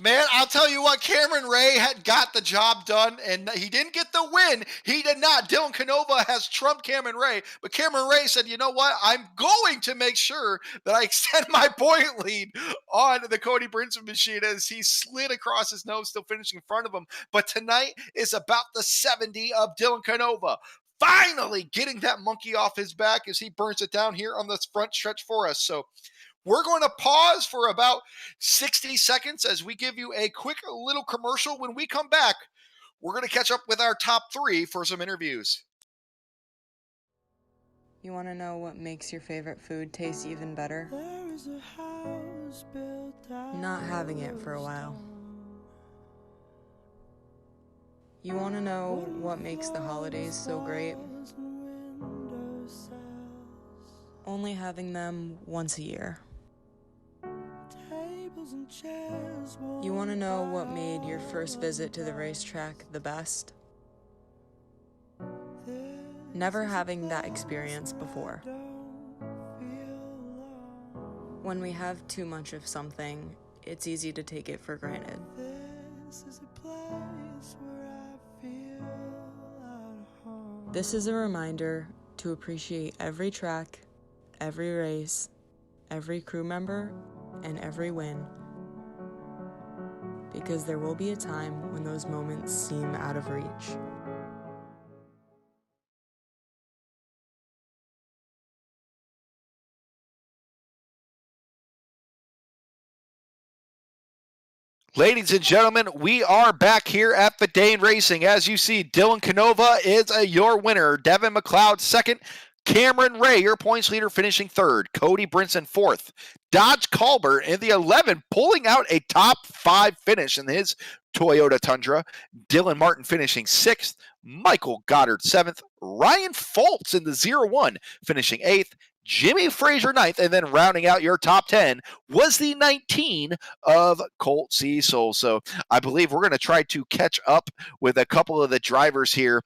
Man, I'll tell you what, Cameron Ray had got the job done, and he didn't get the win. He did not. Dylan Canova has trumped Cameron Ray, but Cameron Ray said, you know what? I'm going to make sure that I extend my point lead on the Cody Brinson machine as he slid across his nose, still finishing in front of him. But tonight is about the 70 of Dylan Canova. Finally getting that monkey off his back as he burns it down here on this front stretch for us. So we're going to pause for about 60 seconds as we give you a quick little commercial. When we come back, we're going to catch up with our top 3 for some interviews. You want to know what makes your favorite food taste even better? Not having it for a while. You want to know what makes the holidays so great? Only having them once a year. You want to know what made your first visit to the racetrack the best? Never having that experience before. When we have too much of something, it's easy to take it for granted. This is a reminder to appreciate every track, every race, every crew member, and every win. Because there will be a time when those moments seem out of reach. Ladies and gentlemen, we are back here at Verdane Racing. As you see, Dylan Canova is your winner. Devin McLeod second. Cameron Ray, your points leader, finishing third. Cody Brinson fourth. Dodge Colbert in the 11, pulling out a top 5 finish in his Toyota Tundra. Dylan Martin finishing sixth. Michael Goddard seventh. Ryan Foltz in the 0-1, finishing eighth. Jimmy Frazier ninth, and then rounding out your top 10 was the 19 of Colt Cecil. So I believe we're going to try to catch up with a couple of the drivers here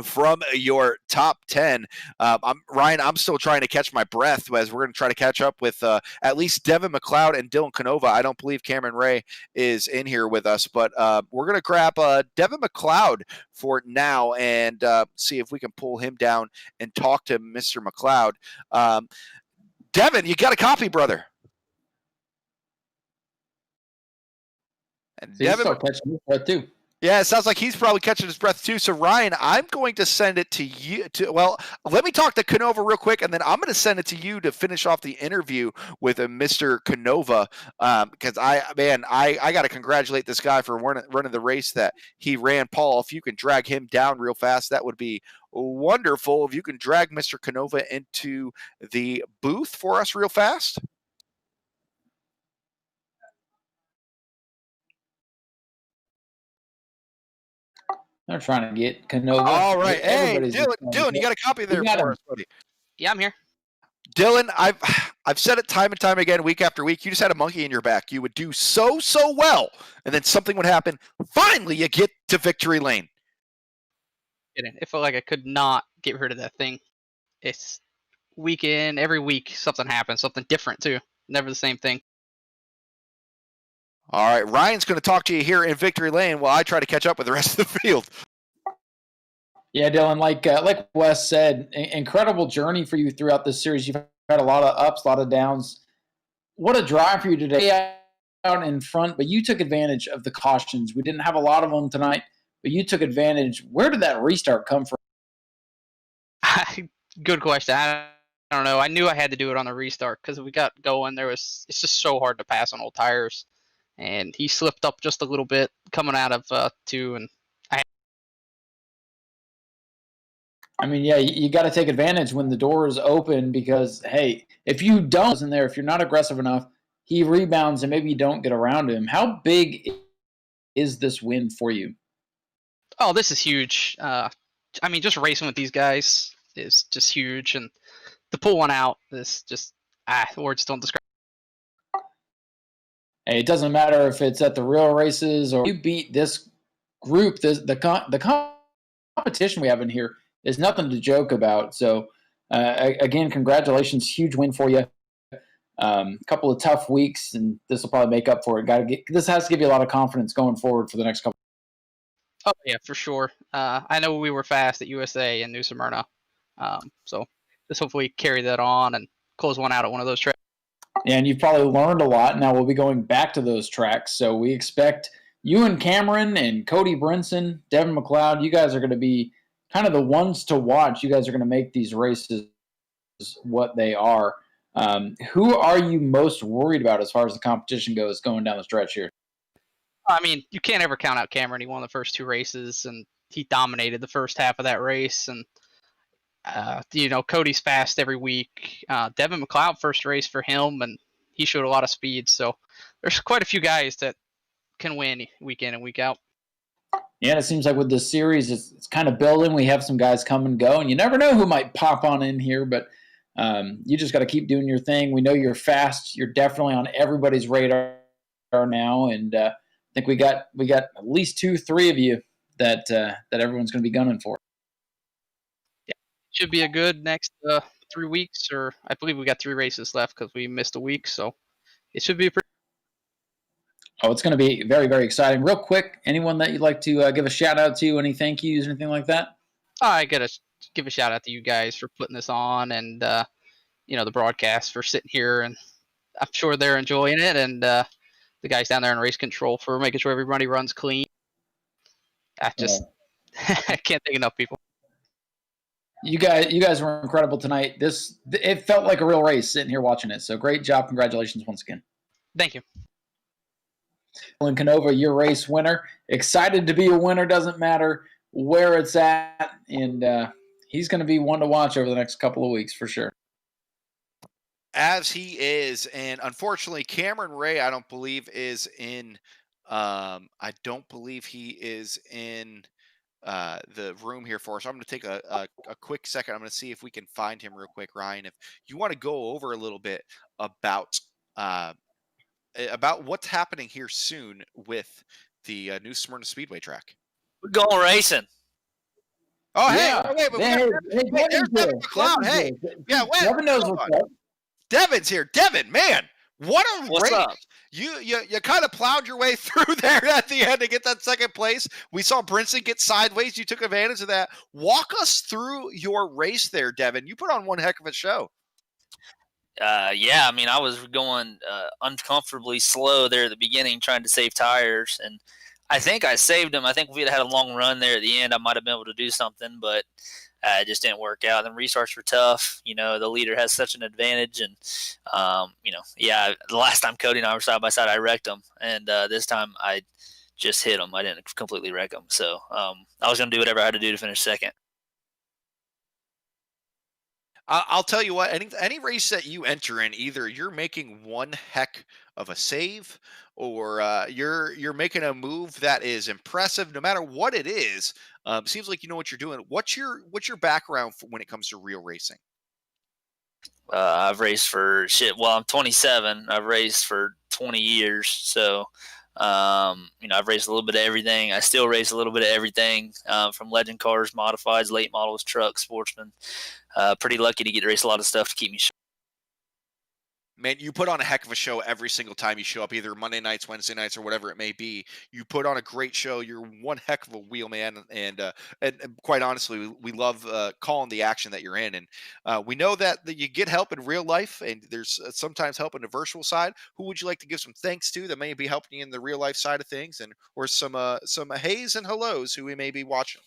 from your top 10. Ryan, I'm still trying to catch my breath as we're going to try to catch up with at least Devin McLeod and Dylan Canova. I don't believe Cameron Ray is in here with us, but we're going to grab Devin McLeod for now and see if we can pull him down and talk to Mr. McLeod. Devin, you got a copy, brother. And so Devin, still catching his breath too. Yeah, it sounds like he's probably catching his breath too. So, Ryan, I'm going to send it to you. Well, let me talk to Canova real quick, and then I'm going to send it to you to finish off the interview with Mr. Canova. Because I got to congratulate this guy for running the race that he ran. Paul, if you can drag him down real fast, that would be wonderful. If you can drag Mr. Canova into the booth for us real fast. They're trying to get Canova. All right. Hey, Dylan, you got a copy there for us, buddy. Yeah, I'm here. Dylan, I've said it time and time again, week after week. You just had a monkey in your back. You would do so well, and then something would happen. Finally, you get to victory lane. It felt like I could not get rid of that thing. It's week in, every week something happens, something different too. Never the same thing. All right, Ryan's going to talk to you here in victory lane while I try to catch up with the rest of the field. Yeah, Dylan, like Wes said, incredible journey for you throughout this series. You've had a lot of ups, a lot of downs. What a drive for you today out in front, but you took advantage of the cautions. We didn't have a lot of them tonight, but you took advantage. Where did that restart come from? Good question. I don't know. I knew I had to do it on the restart because we got going. It's just so hard to pass on old tires. And he slipped up just a little bit coming out of 2. And you got to take advantage when the door is open because, hey, if you don't in there, if you're not aggressive enough, he rebounds and maybe you don't get around him. How big is this win for you? Oh, this is huge. Just racing with these guys is just huge. And to pull one out is just, words don't describe. Hey, it doesn't matter if it's at the real races or you beat this group. The competition we have in here is nothing to joke about. So, again, congratulations. Huge win for you. Couple of tough weeks, and this will probably make up for it. This has to give you a lot of confidence going forward for the next couple. Oh, yeah, for sure. I know we were fast at USA and New Smyrna. So just hopefully carry that on and close one out at one of those tracks. Yeah, and you've probably learned a lot. Now we'll be going back to those tracks. So we expect you and Cameron and Cody Brinson, Devin McLeod, you guys are going to be kind of the ones to watch. You guys are going to make these races what they are. Who are you most worried about as far as the competition goes going down the stretch here? I mean, you can't ever count out Cameron. He won the first 2 races, and he dominated the first half of that race. And Cody's fast every week. Devin McLeod, first race for him, and he showed a lot of speed. So there's quite a few guys that can win week in and week out. Yeah, and it seems like with this series, it's kind of building. We have some guys come and go, and you never know who might pop on in here, but you just got to keep doing your thing. We know you're fast. You're definitely on everybody's radar are now, and I think we got at least 2-3 of you that everyone's going to be gunning for. Should be a good next 3 weeks, or I believe we got 3 races left because we missed a week, so it should be a pretty. Oh, it's going to be very, very exciting. Real quick, anyone that you'd like to give a shout out to, any thank yous, anything like that? I gotta give a shout out to you guys for putting this on, and the broadcast for sitting here, and I'm sure they're enjoying it, and the guys down there in race control for making sure everybody runs clean. I can't thank enough people. You guys were incredible tonight. It felt like a real race sitting here watching it. So great job. Congratulations once again. Thank you. Dylan Canova, your race winner. Excited to be a winner. Doesn't matter where it's at. And he's going to be one to watch over the next couple of weeks for sure. As he is. And unfortunately, Cameron Ray, I don't believe is in the room here for us. So I'm going to take a quick second. I'm going to see if we can find him real quick, Ryan. If you want to go over a little bit about what's happening here soon with the new Smyrna Speedway track. We're going racing. Oh, yeah. Hey, there's Devin McLeod. Hey, yeah, wait. Devin knows what's up. Devin's here. Devin, man, what a What's race. up? You kind of plowed your way through there at the end to get that second place. We saw Brinson get sideways. You took advantage of that. Walk us through your race there, Devin. You put on one heck of a show. Yeah, I mean, I was going uncomfortably slow there at the beginning trying to save tires, and I think I saved them. I think if we had a long run there at the end, I might have been able to do something, but it just didn't work out. The restarts were tough. The leader has such an advantage, and, the last time Cody and I were side by side, I wrecked him, and this time I just hit him. I didn't completely wreck him, so I was going to do whatever I had to do to finish second. I'll tell you what, any race that you enter in, either you're making one heck of a save or you're making a move that is impressive. No matter what it is, seems like you know what you're doing. What's your background when it comes to real racing? I've raced for I'm 27. I've raced for 20 years, so I've raced a little bit of everything. I still race a little bit of everything, from legend cars, modifieds, late models, trucks, sportsmen. Pretty lucky to get to race a lot of stuff to keep me sharp. Man, you put on a heck of a show every single time you show up, either Monday nights, Wednesday nights, or whatever it may be. You put on a great show. You're one heck of a wheel, man. And quite honestly, we love calling the action that you're in. And we know that you get help in real life, and there's sometimes help in the virtual side. Who would you like to give some thanks to that may be helping you in the real life side of things, and or some hays and hellos who we may be watching?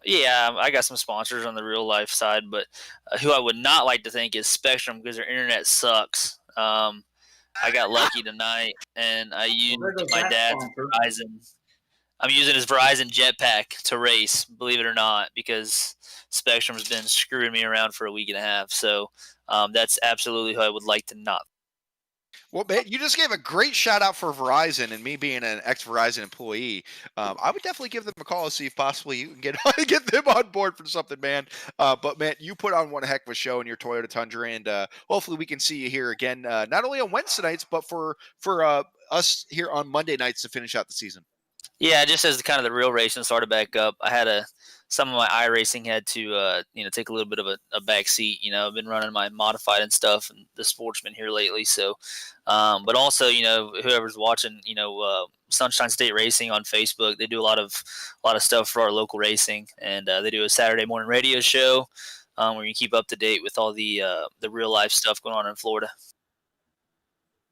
Yeah, I got some sponsors on the real life side, but who I would not like to thank is Spectrum because their internet sucks. I got lucky tonight, and I used my dad's Verizon. I'm using his Verizon Jetpack to race, believe it or not, because Spectrum's been screwing me around for a week and a half. So that's absolutely who I would like to not. Well, man, you just gave a great shout out for Verizon, and me being an ex-Verizon employee, I would definitely give them a call to see if possibly you can get them on board for something, man. But man, you put on one heck of a show in your Toyota Tundra, and hopefully we can see you here again, not only on Wednesday nights, but for us here on Monday nights to finish out the season. Yeah, just as the real racing started back up, I had some of my iRacing had to take a little bit of a back seat. I've been running my modified and stuff and the sportsman here lately. So, but also whoever's watching Sunshine State Racing on Facebook, they do a lot of stuff for our local racing, and they do a Saturday morning radio show where you keep up to date with all the real life stuff going on in Florida.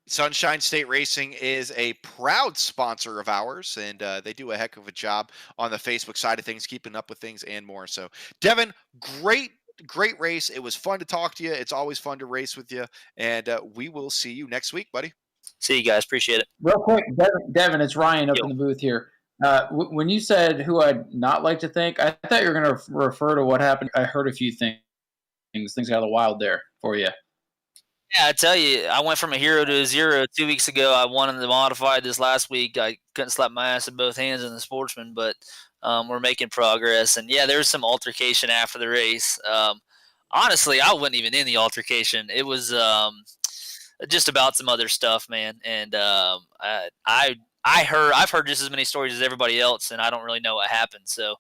Sunshine State Racing is a proud sponsor of ours, and they do a heck of a job on the Facebook side of things, keeping up with things and more. So, Devin, great race. It was fun to talk to you. It's always fun to race with you, and we will see you next week, buddy. See you guys. Appreciate it. Real quick, Devin, it's Ryan up in the booth here. When you said who I'd not like to thank, I thought you were going to refer to what happened. I heard a few things. Things got a little wild there for you. Yeah, I tell you, I went from a hero to a zero 2 weeks ago. I won in the modified this last week. I couldn't slap my ass in both hands in the sportsman, but we're making progress. And, yeah, there was some altercation after the race. Honestly, I wasn't even in the altercation. It was just about some other stuff, man. And I've heard just as many stories as everybody else, and I don't really know what happened. So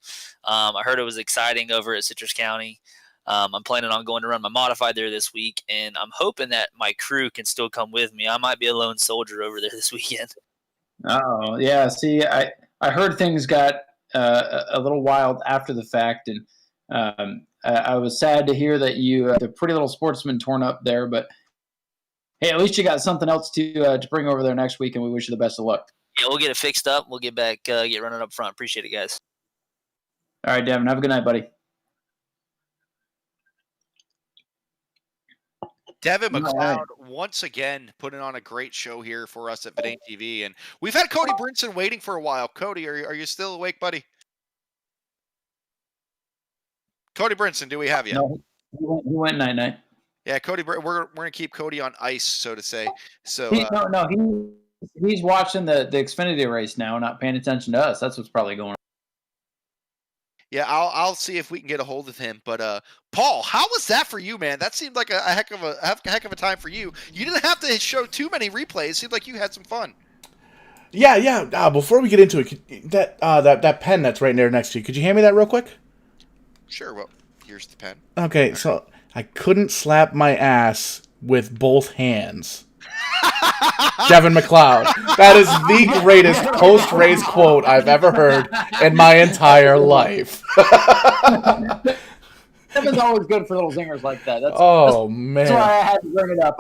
I heard it was exciting over at Citrus County. I'm planning on going to run my modified there this week, and I'm hoping that my crew can still come with me. I might be a lone soldier over there this weekend. Oh, yeah. See, I heard things got a little wild after the fact, and I was sad to hear that you the Pretty Little Sportsman torn up there. But hey, at least you got something else to bring over there next week, and we wish you the best of luck. Yeah, we'll get it fixed up. We'll get back, get running up front. Appreciate it, guys. All right, Devin. Have a good night, buddy. Devin McLeod once again putting on a great show here for us at Verdane TV, and we've had Cody Brinson waiting for a while. Cody, are you still awake, buddy? Cody Brinson, do we have you? No, he went night. Yeah, Cody. We're gonna keep Cody on ice, so to say. So he's watching the Xfinity race now, not paying attention to us. That's what's probably going on. Yeah, I'll see if we can get a hold of him. But Paul, how was that for you, man? That seemed like a heck of a time for you. You didn't have to show too many replays. It seemed like you had some fun. Yeah. Before we get into it, that pen that's right there next to you, could you hand me that real quick? Sure. Well, here's the pen. Okay, so I couldn't slap my ass with both hands. Devin McLeod. That is the greatest post-race quote I've ever heard in my entire life. Devin's always good for little zingers like that. That's man. That's why I had to bring it up.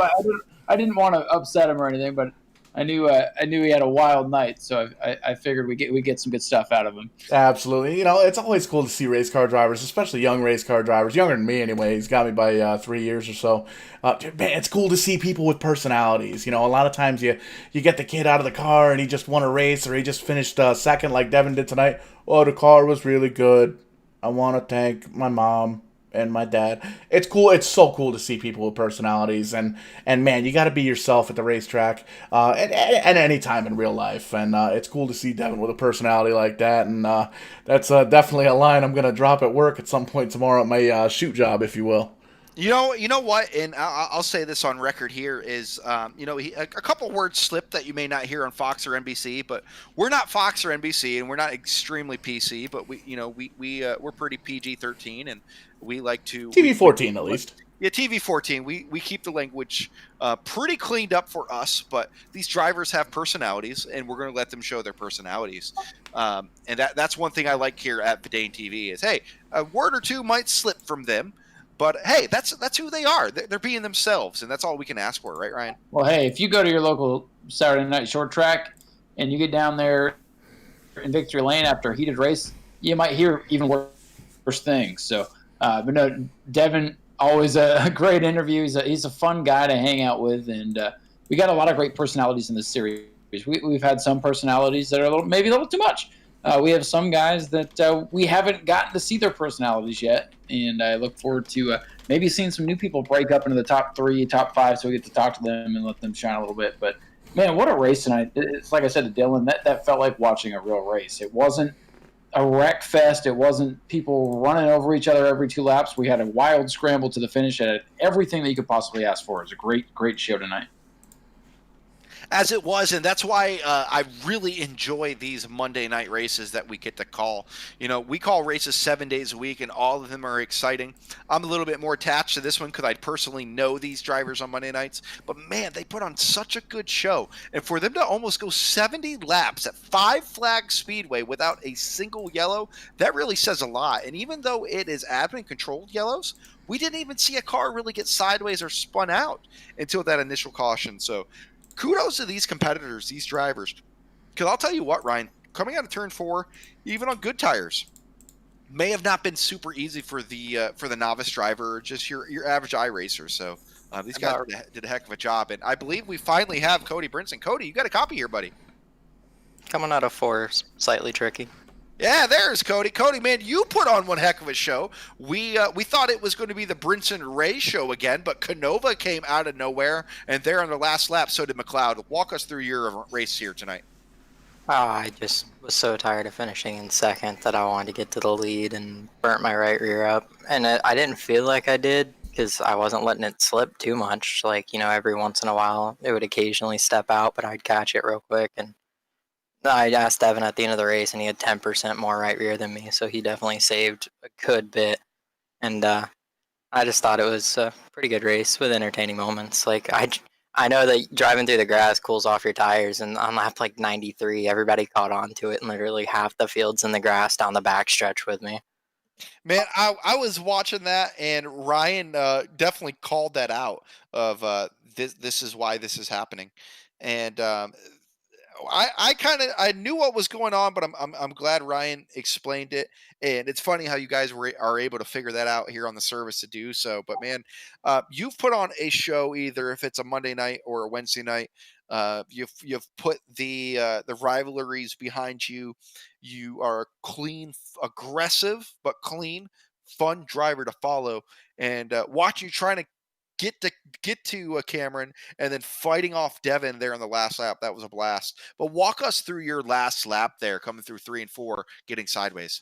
I didn't want to upset him or anything, but I knew he had a wild night, so I figured we get some good stuff out of him. Absolutely. It's always cool to see race car drivers, especially young race car drivers, younger than me anyway. He's got me by 3 years or so. Man, it's cool to see people with personalities. A lot of times you get the kid out of the car and he just won a race or he just finished second like Devin did tonight. Oh, the car was really good. I want to thank my mom and my dad. It's cool. It's so cool to see people with personalities, and man, you got to be yourself at the racetrack, and any time in real life. And it's cool to see Devin with a personality like that. And that's definitely a line I'm gonna drop at work at some point tomorrow at my shoot job, if you will. You know what, and I'll say this on record here is, a couple words slipped that you may not hear on Fox or NBC, but we're not Fox or NBC, and we're not extremely PC, but we're pretty PG-13, and we like to TV-14 at least. Yeah, TV-14. We keep the language pretty cleaned up for us, but these drivers have personalities, and we're going to let them show their personalities. And that's one thing I like here at Verdane TV is, hey, a word or two might slip from them. But hey, that's who they are. They're being themselves, and that's all we can ask for, right, Ryan? Well, hey, if you go to your local Saturday night short track and you get down there in Victory Lane after a heated race, you might hear even worse things. So, but no, Devin, always a great interview. He's a fun guy to hang out with, and we got a lot of great personalities in this series. We've had some personalities that are maybe a little too much. We have some guys that we haven't gotten to see their personalities yet, and I look forward to maybe seeing some new people break up into the top 3, top 5, so we get to talk to them and let them shine a little bit. But, man, what a race tonight. It's like I said to Dylan, that felt like watching a real race. It wasn't a wreck fest. It wasn't people running over each other every 2 laps. We had a wild scramble to the finish. It had everything that you could possibly ask for. It was a great, great show tonight. As it was, and that's why I really enjoy these Monday night races that we get to call. We call races 7 days a week, and all of them are exciting. I'm a little bit more attached to this one because I personally know these drivers on Monday nights. But, man, they put on such a good show. And for them to almost go 70 laps at 5 Flag Speedway without a single yellow, that really says a lot. And even though it is admin-controlled yellows, we didn't even see a car really get sideways or spun out until that initial caution. So, kudos to these competitors, these drivers. Because I'll tell you what, Ryan, coming out of turn 4, even on good tires, may have not been super easy for the novice driver or just your average iRacer. So these guys did a heck of a job. And I believe we finally have Cody Brinson. Cody, you got a copy here, buddy. Coming out of 4, slightly tricky. Yeah, there's Cody. Cody, man, you put on one heck of a show. We thought it was going to be the Brinson Ray show again, but Canova came out of nowhere, and there on the last lap, so did McLeod. Walk us through your race here tonight. Oh, I just was so tired of finishing in second that I wanted to get to the lead and burnt my right rear up. And I didn't feel like I did because I wasn't letting it slip too much. Like, every once in a while, it would occasionally step out, but I'd catch it real quick. And I asked Devin at the end of the race, and he had 10% more right rear than me, so he definitely saved a good bit. And I just thought it was a pretty good race with entertaining moments. Like, I know that driving through the grass cools off your tires, and on lap like 93, everybody caught on to it, and literally half the field's in the grass down the backstretch with me. Man, I was watching that, and Ryan definitely called that out of this is why this is happening, and I knew what was going on, but I'm glad Ryan explained it, and it's funny how you guys are able to figure that out here on the service to do so. But man, you've put on a show, either if it's a Monday night or a Wednesday night. You've put the rivalries behind you. You are a clean, aggressive but clean, fun driver to follow, and watch you trying to get to Cameron and then fighting off Devin there in the last lap. That was a blast. But walk us through your last lap there, coming through 3 and 4, getting sideways.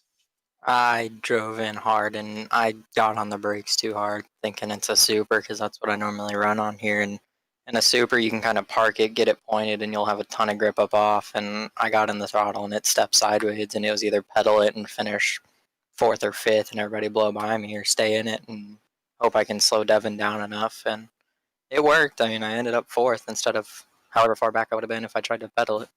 I drove in hard, and I got on the brakes too hard, thinking it's a super, because that's what I normally run on here. And in a super, you can kind of park it, get it pointed, and you'll have a ton of grip up off. And I got in the throttle, and it stepped sideways, and it was either pedal it and finish 4th or 5th, and everybody blow by me, or stay in it and hope I can slow Devin down enough. And it worked. I mean, I ended up 4th instead of however far back I would have been if I tried to pedal it.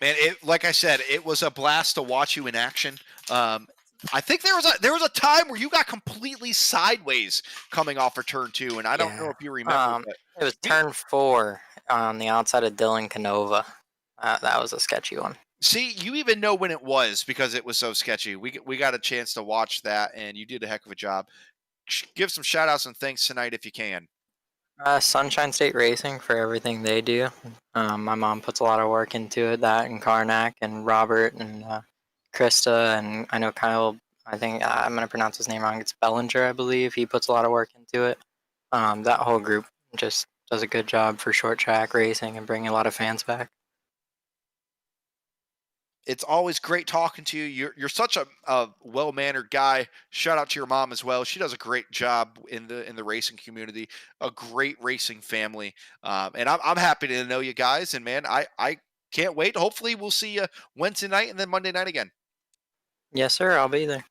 Man, like I said, it was a blast to watch you in action. I think there was a time where you got completely sideways coming off of turn 2, and I don't know if you remember. It was turn 4 on the outside of Dylan Canova. That was a sketchy one. See, you even know when it was because it was so sketchy. We got a chance to watch that, and you did a heck of a job. Give some shout outs and thanks tonight if you can. Sunshine State Racing for everything they do. My mom puts a lot of work into it, that and Karnak and Robert and Krista, and I know Kyle, I think I'm going to pronounce his name wrong. It's Bellinger, I believe. He puts a lot of work into it. That whole group just does a good job for short track racing and bringing a lot of fans back. It's always great talking to you. You're such a well-mannered guy. Shout out to your mom as well. She does a great job in the racing community. A great racing family, and I'm happy to know you guys. And man, I can't wait. Hopefully, we'll see you Wednesday night and then Monday night again. Yes, sir. I'll be there.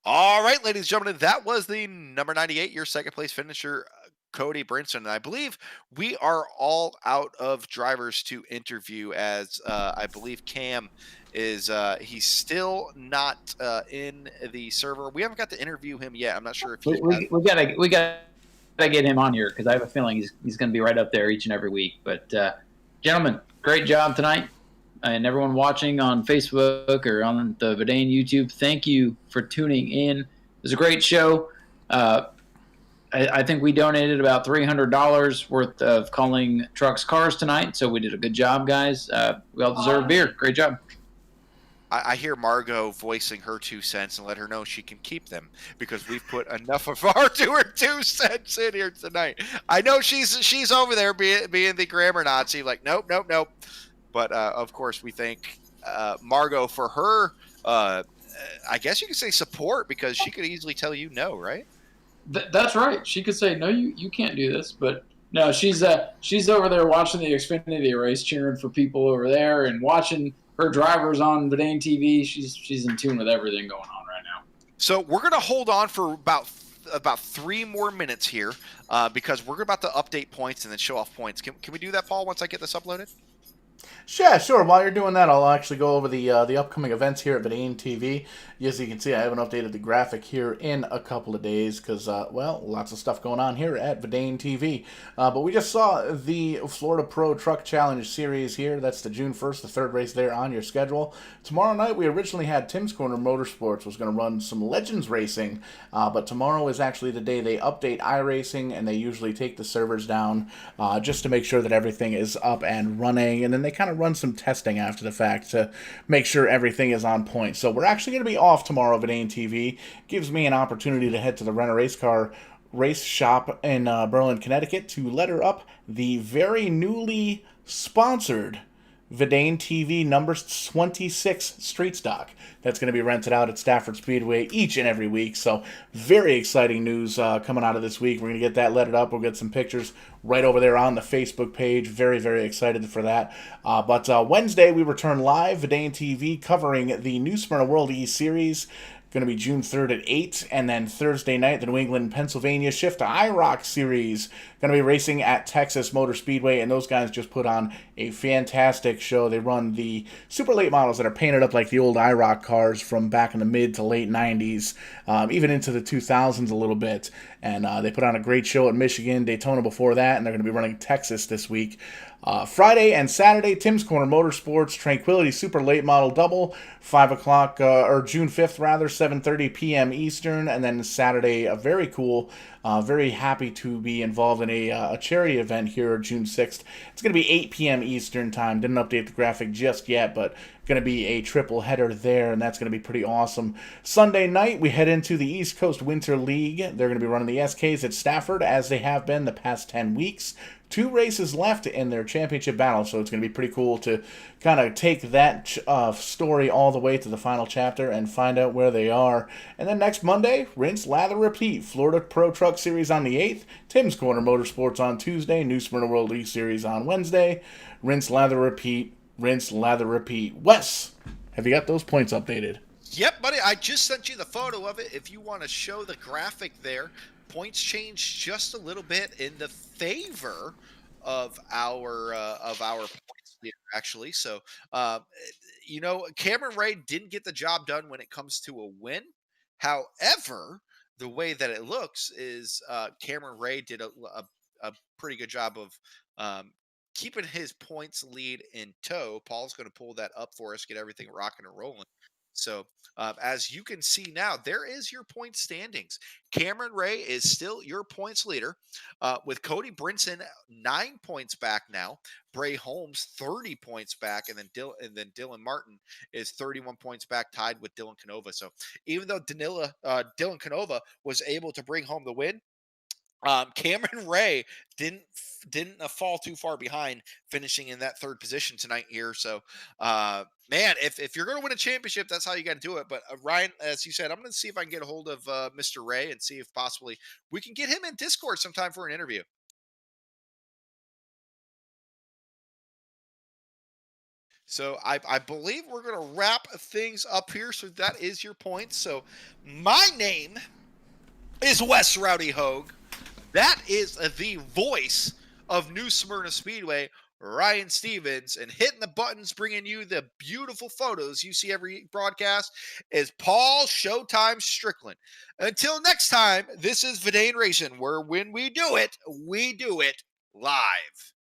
All right, ladies and gentlemen, that was the number 98, your second place finisher, Cody Brinson. And I believe we are all out of drivers to interview, as I believe Cam is he's still not in the server. We haven't got to interview him yet. I'm not sure if we gotta get him on here, because I have a feeling he's going to be right up there each and every week. But gentlemen, great job tonight. And everyone watching on Facebook or on the Verdane YouTube, thank you for tuning in. It was a great show. I think we donated about $300 worth of calling trucks cars tonight, so we did a good job, guys. We all deserve beer. Great job. I hear Margot voicing her 2 cents, and let her know she can keep them, because we've put enough of our 2 cents in here tonight. I know she's over there being the grammar Nazi, like nope. But of course, we thank Margot for her, I guess you could say, support, because she could easily tell you no, right? That's right. She could say, no, you can't do this. But no, she's over there watching the Xfinity race, cheering for people over there, and watching her drivers on Verdane TV. She's in tune with everything going on right now. So we're going to hold on for about 3 more minutes here, because we're about to update points and then show off points. Can we do that, Paul, once I get this uploaded? Yeah, sure. While you're doing that, I'll actually go over the upcoming events here at Verdane TV. As you can see, I haven't updated the graphic here in a couple of days because, well, lots of stuff going on here at Verdane TV. But we just saw the Florida Pro Truck Challenge Series here. That's the June 1st, the third race there on your schedule. Tomorrow night, we originally had Tim's Corner Motorsports was going to run some Legends racing, but tomorrow is actually the day they update iRacing, and they usually take the servers down just to make sure that everything is up and running, and then they kind of run some testing after the fact to make sure everything is on point. So we're actually going to be off tomorrow. Verdane TV gives me an opportunity to head to the Rent a Race Car race shop in Berlin, Connecticut to letter up the very newly sponsored Verdane TV number 26 street stock. That's going to be rented out at Stafford Speedway each and every week. So very exciting news coming out of this week. We're going to get that lettered up. We'll get some pictures right over there on the Facebook page. Very, very excited for that. But Wednesday, we return live, Verdane TV, covering the New Smyrna World E Series. Going to be June 3rd at 8, and then Thursday night, the New England, Pennsylvania Shift to IROC Series. Going to be racing at Texas Motor Speedway, and those guys just put on a fantastic show. They run the super late models that are painted up like the old IROC cars from back in the mid to late 90s, even into the 2000s a little bit. And they put on a great show at Michigan, Daytona before that, and they're going to be running Texas this week. Friday and Saturday, Tim's Corner Motorsports Tranquility Super Late Model Double, 5 o'clock, or June 5th rather, 7:30 p.m. Eastern, and then Saturday, a very cool, very happy to be involved in a charity event here June 6th. It's going to be 8 p.m. Eastern time. Didn't update the graphic just yet, but going to be a triple header there, and that's going to be pretty awesome. Sunday night, we head into the East Coast Winter League. They're going to be running the SKs at Stafford, as they have been the past 10 weeks. 2 races left in their championship battle, so it's going to be pretty cool to kind of take that story all the way to the final chapter and find out where they are. And then next Monday, rinse, lather, repeat. Florida Pro Truck Series on the 8th, Tim's Corner Motorsports on Tuesday, New Smyrna World E Series on Wednesday. Rinse, lather, repeat. Rinse, lather, repeat. Wes, have you got those points updated? Yep, buddy. I just sent you the photo of it. If you want to show the graphic there, points changed just a little bit in the favor of our points leader, actually. So, Cameron Ray didn't get the job done when it comes to a win. However, the way that it looks is Cameron Ray did a pretty good job of keeping his points lead in tow. Paul's going to pull that up for us, get everything rocking and rolling. So, as you can see now, there is your point standings. Cameron Ray is still your points leader, with Cody Brinson 9 points back now. Bray Holmes 30 points back, and then Dylan Martin is 31 points back, tied with Dylan Canova. So, even though Dylan Canova was able to bring home the win, Cameron Ray didn't fall too far behind, finishing in that 3rd position tonight here. So, man, if you're going to win a championship, that's how you got to do it. But Ryan, as you said, I'm going to see if I can get a hold of Mr. Ray and see if possibly we can get him in Discord sometime for an interview. So I believe we're going to wrap things up here. So that is your points. So my name is Wes Rowdy Hogue. That is the voice of New Smyrna Speedway, Ryan Stevens, and hitting the buttons, bringing you the beautiful photos you see every broadcast, is Paul Showtime Strickland. Until next time, this is Verdane Racing, where when we do it live.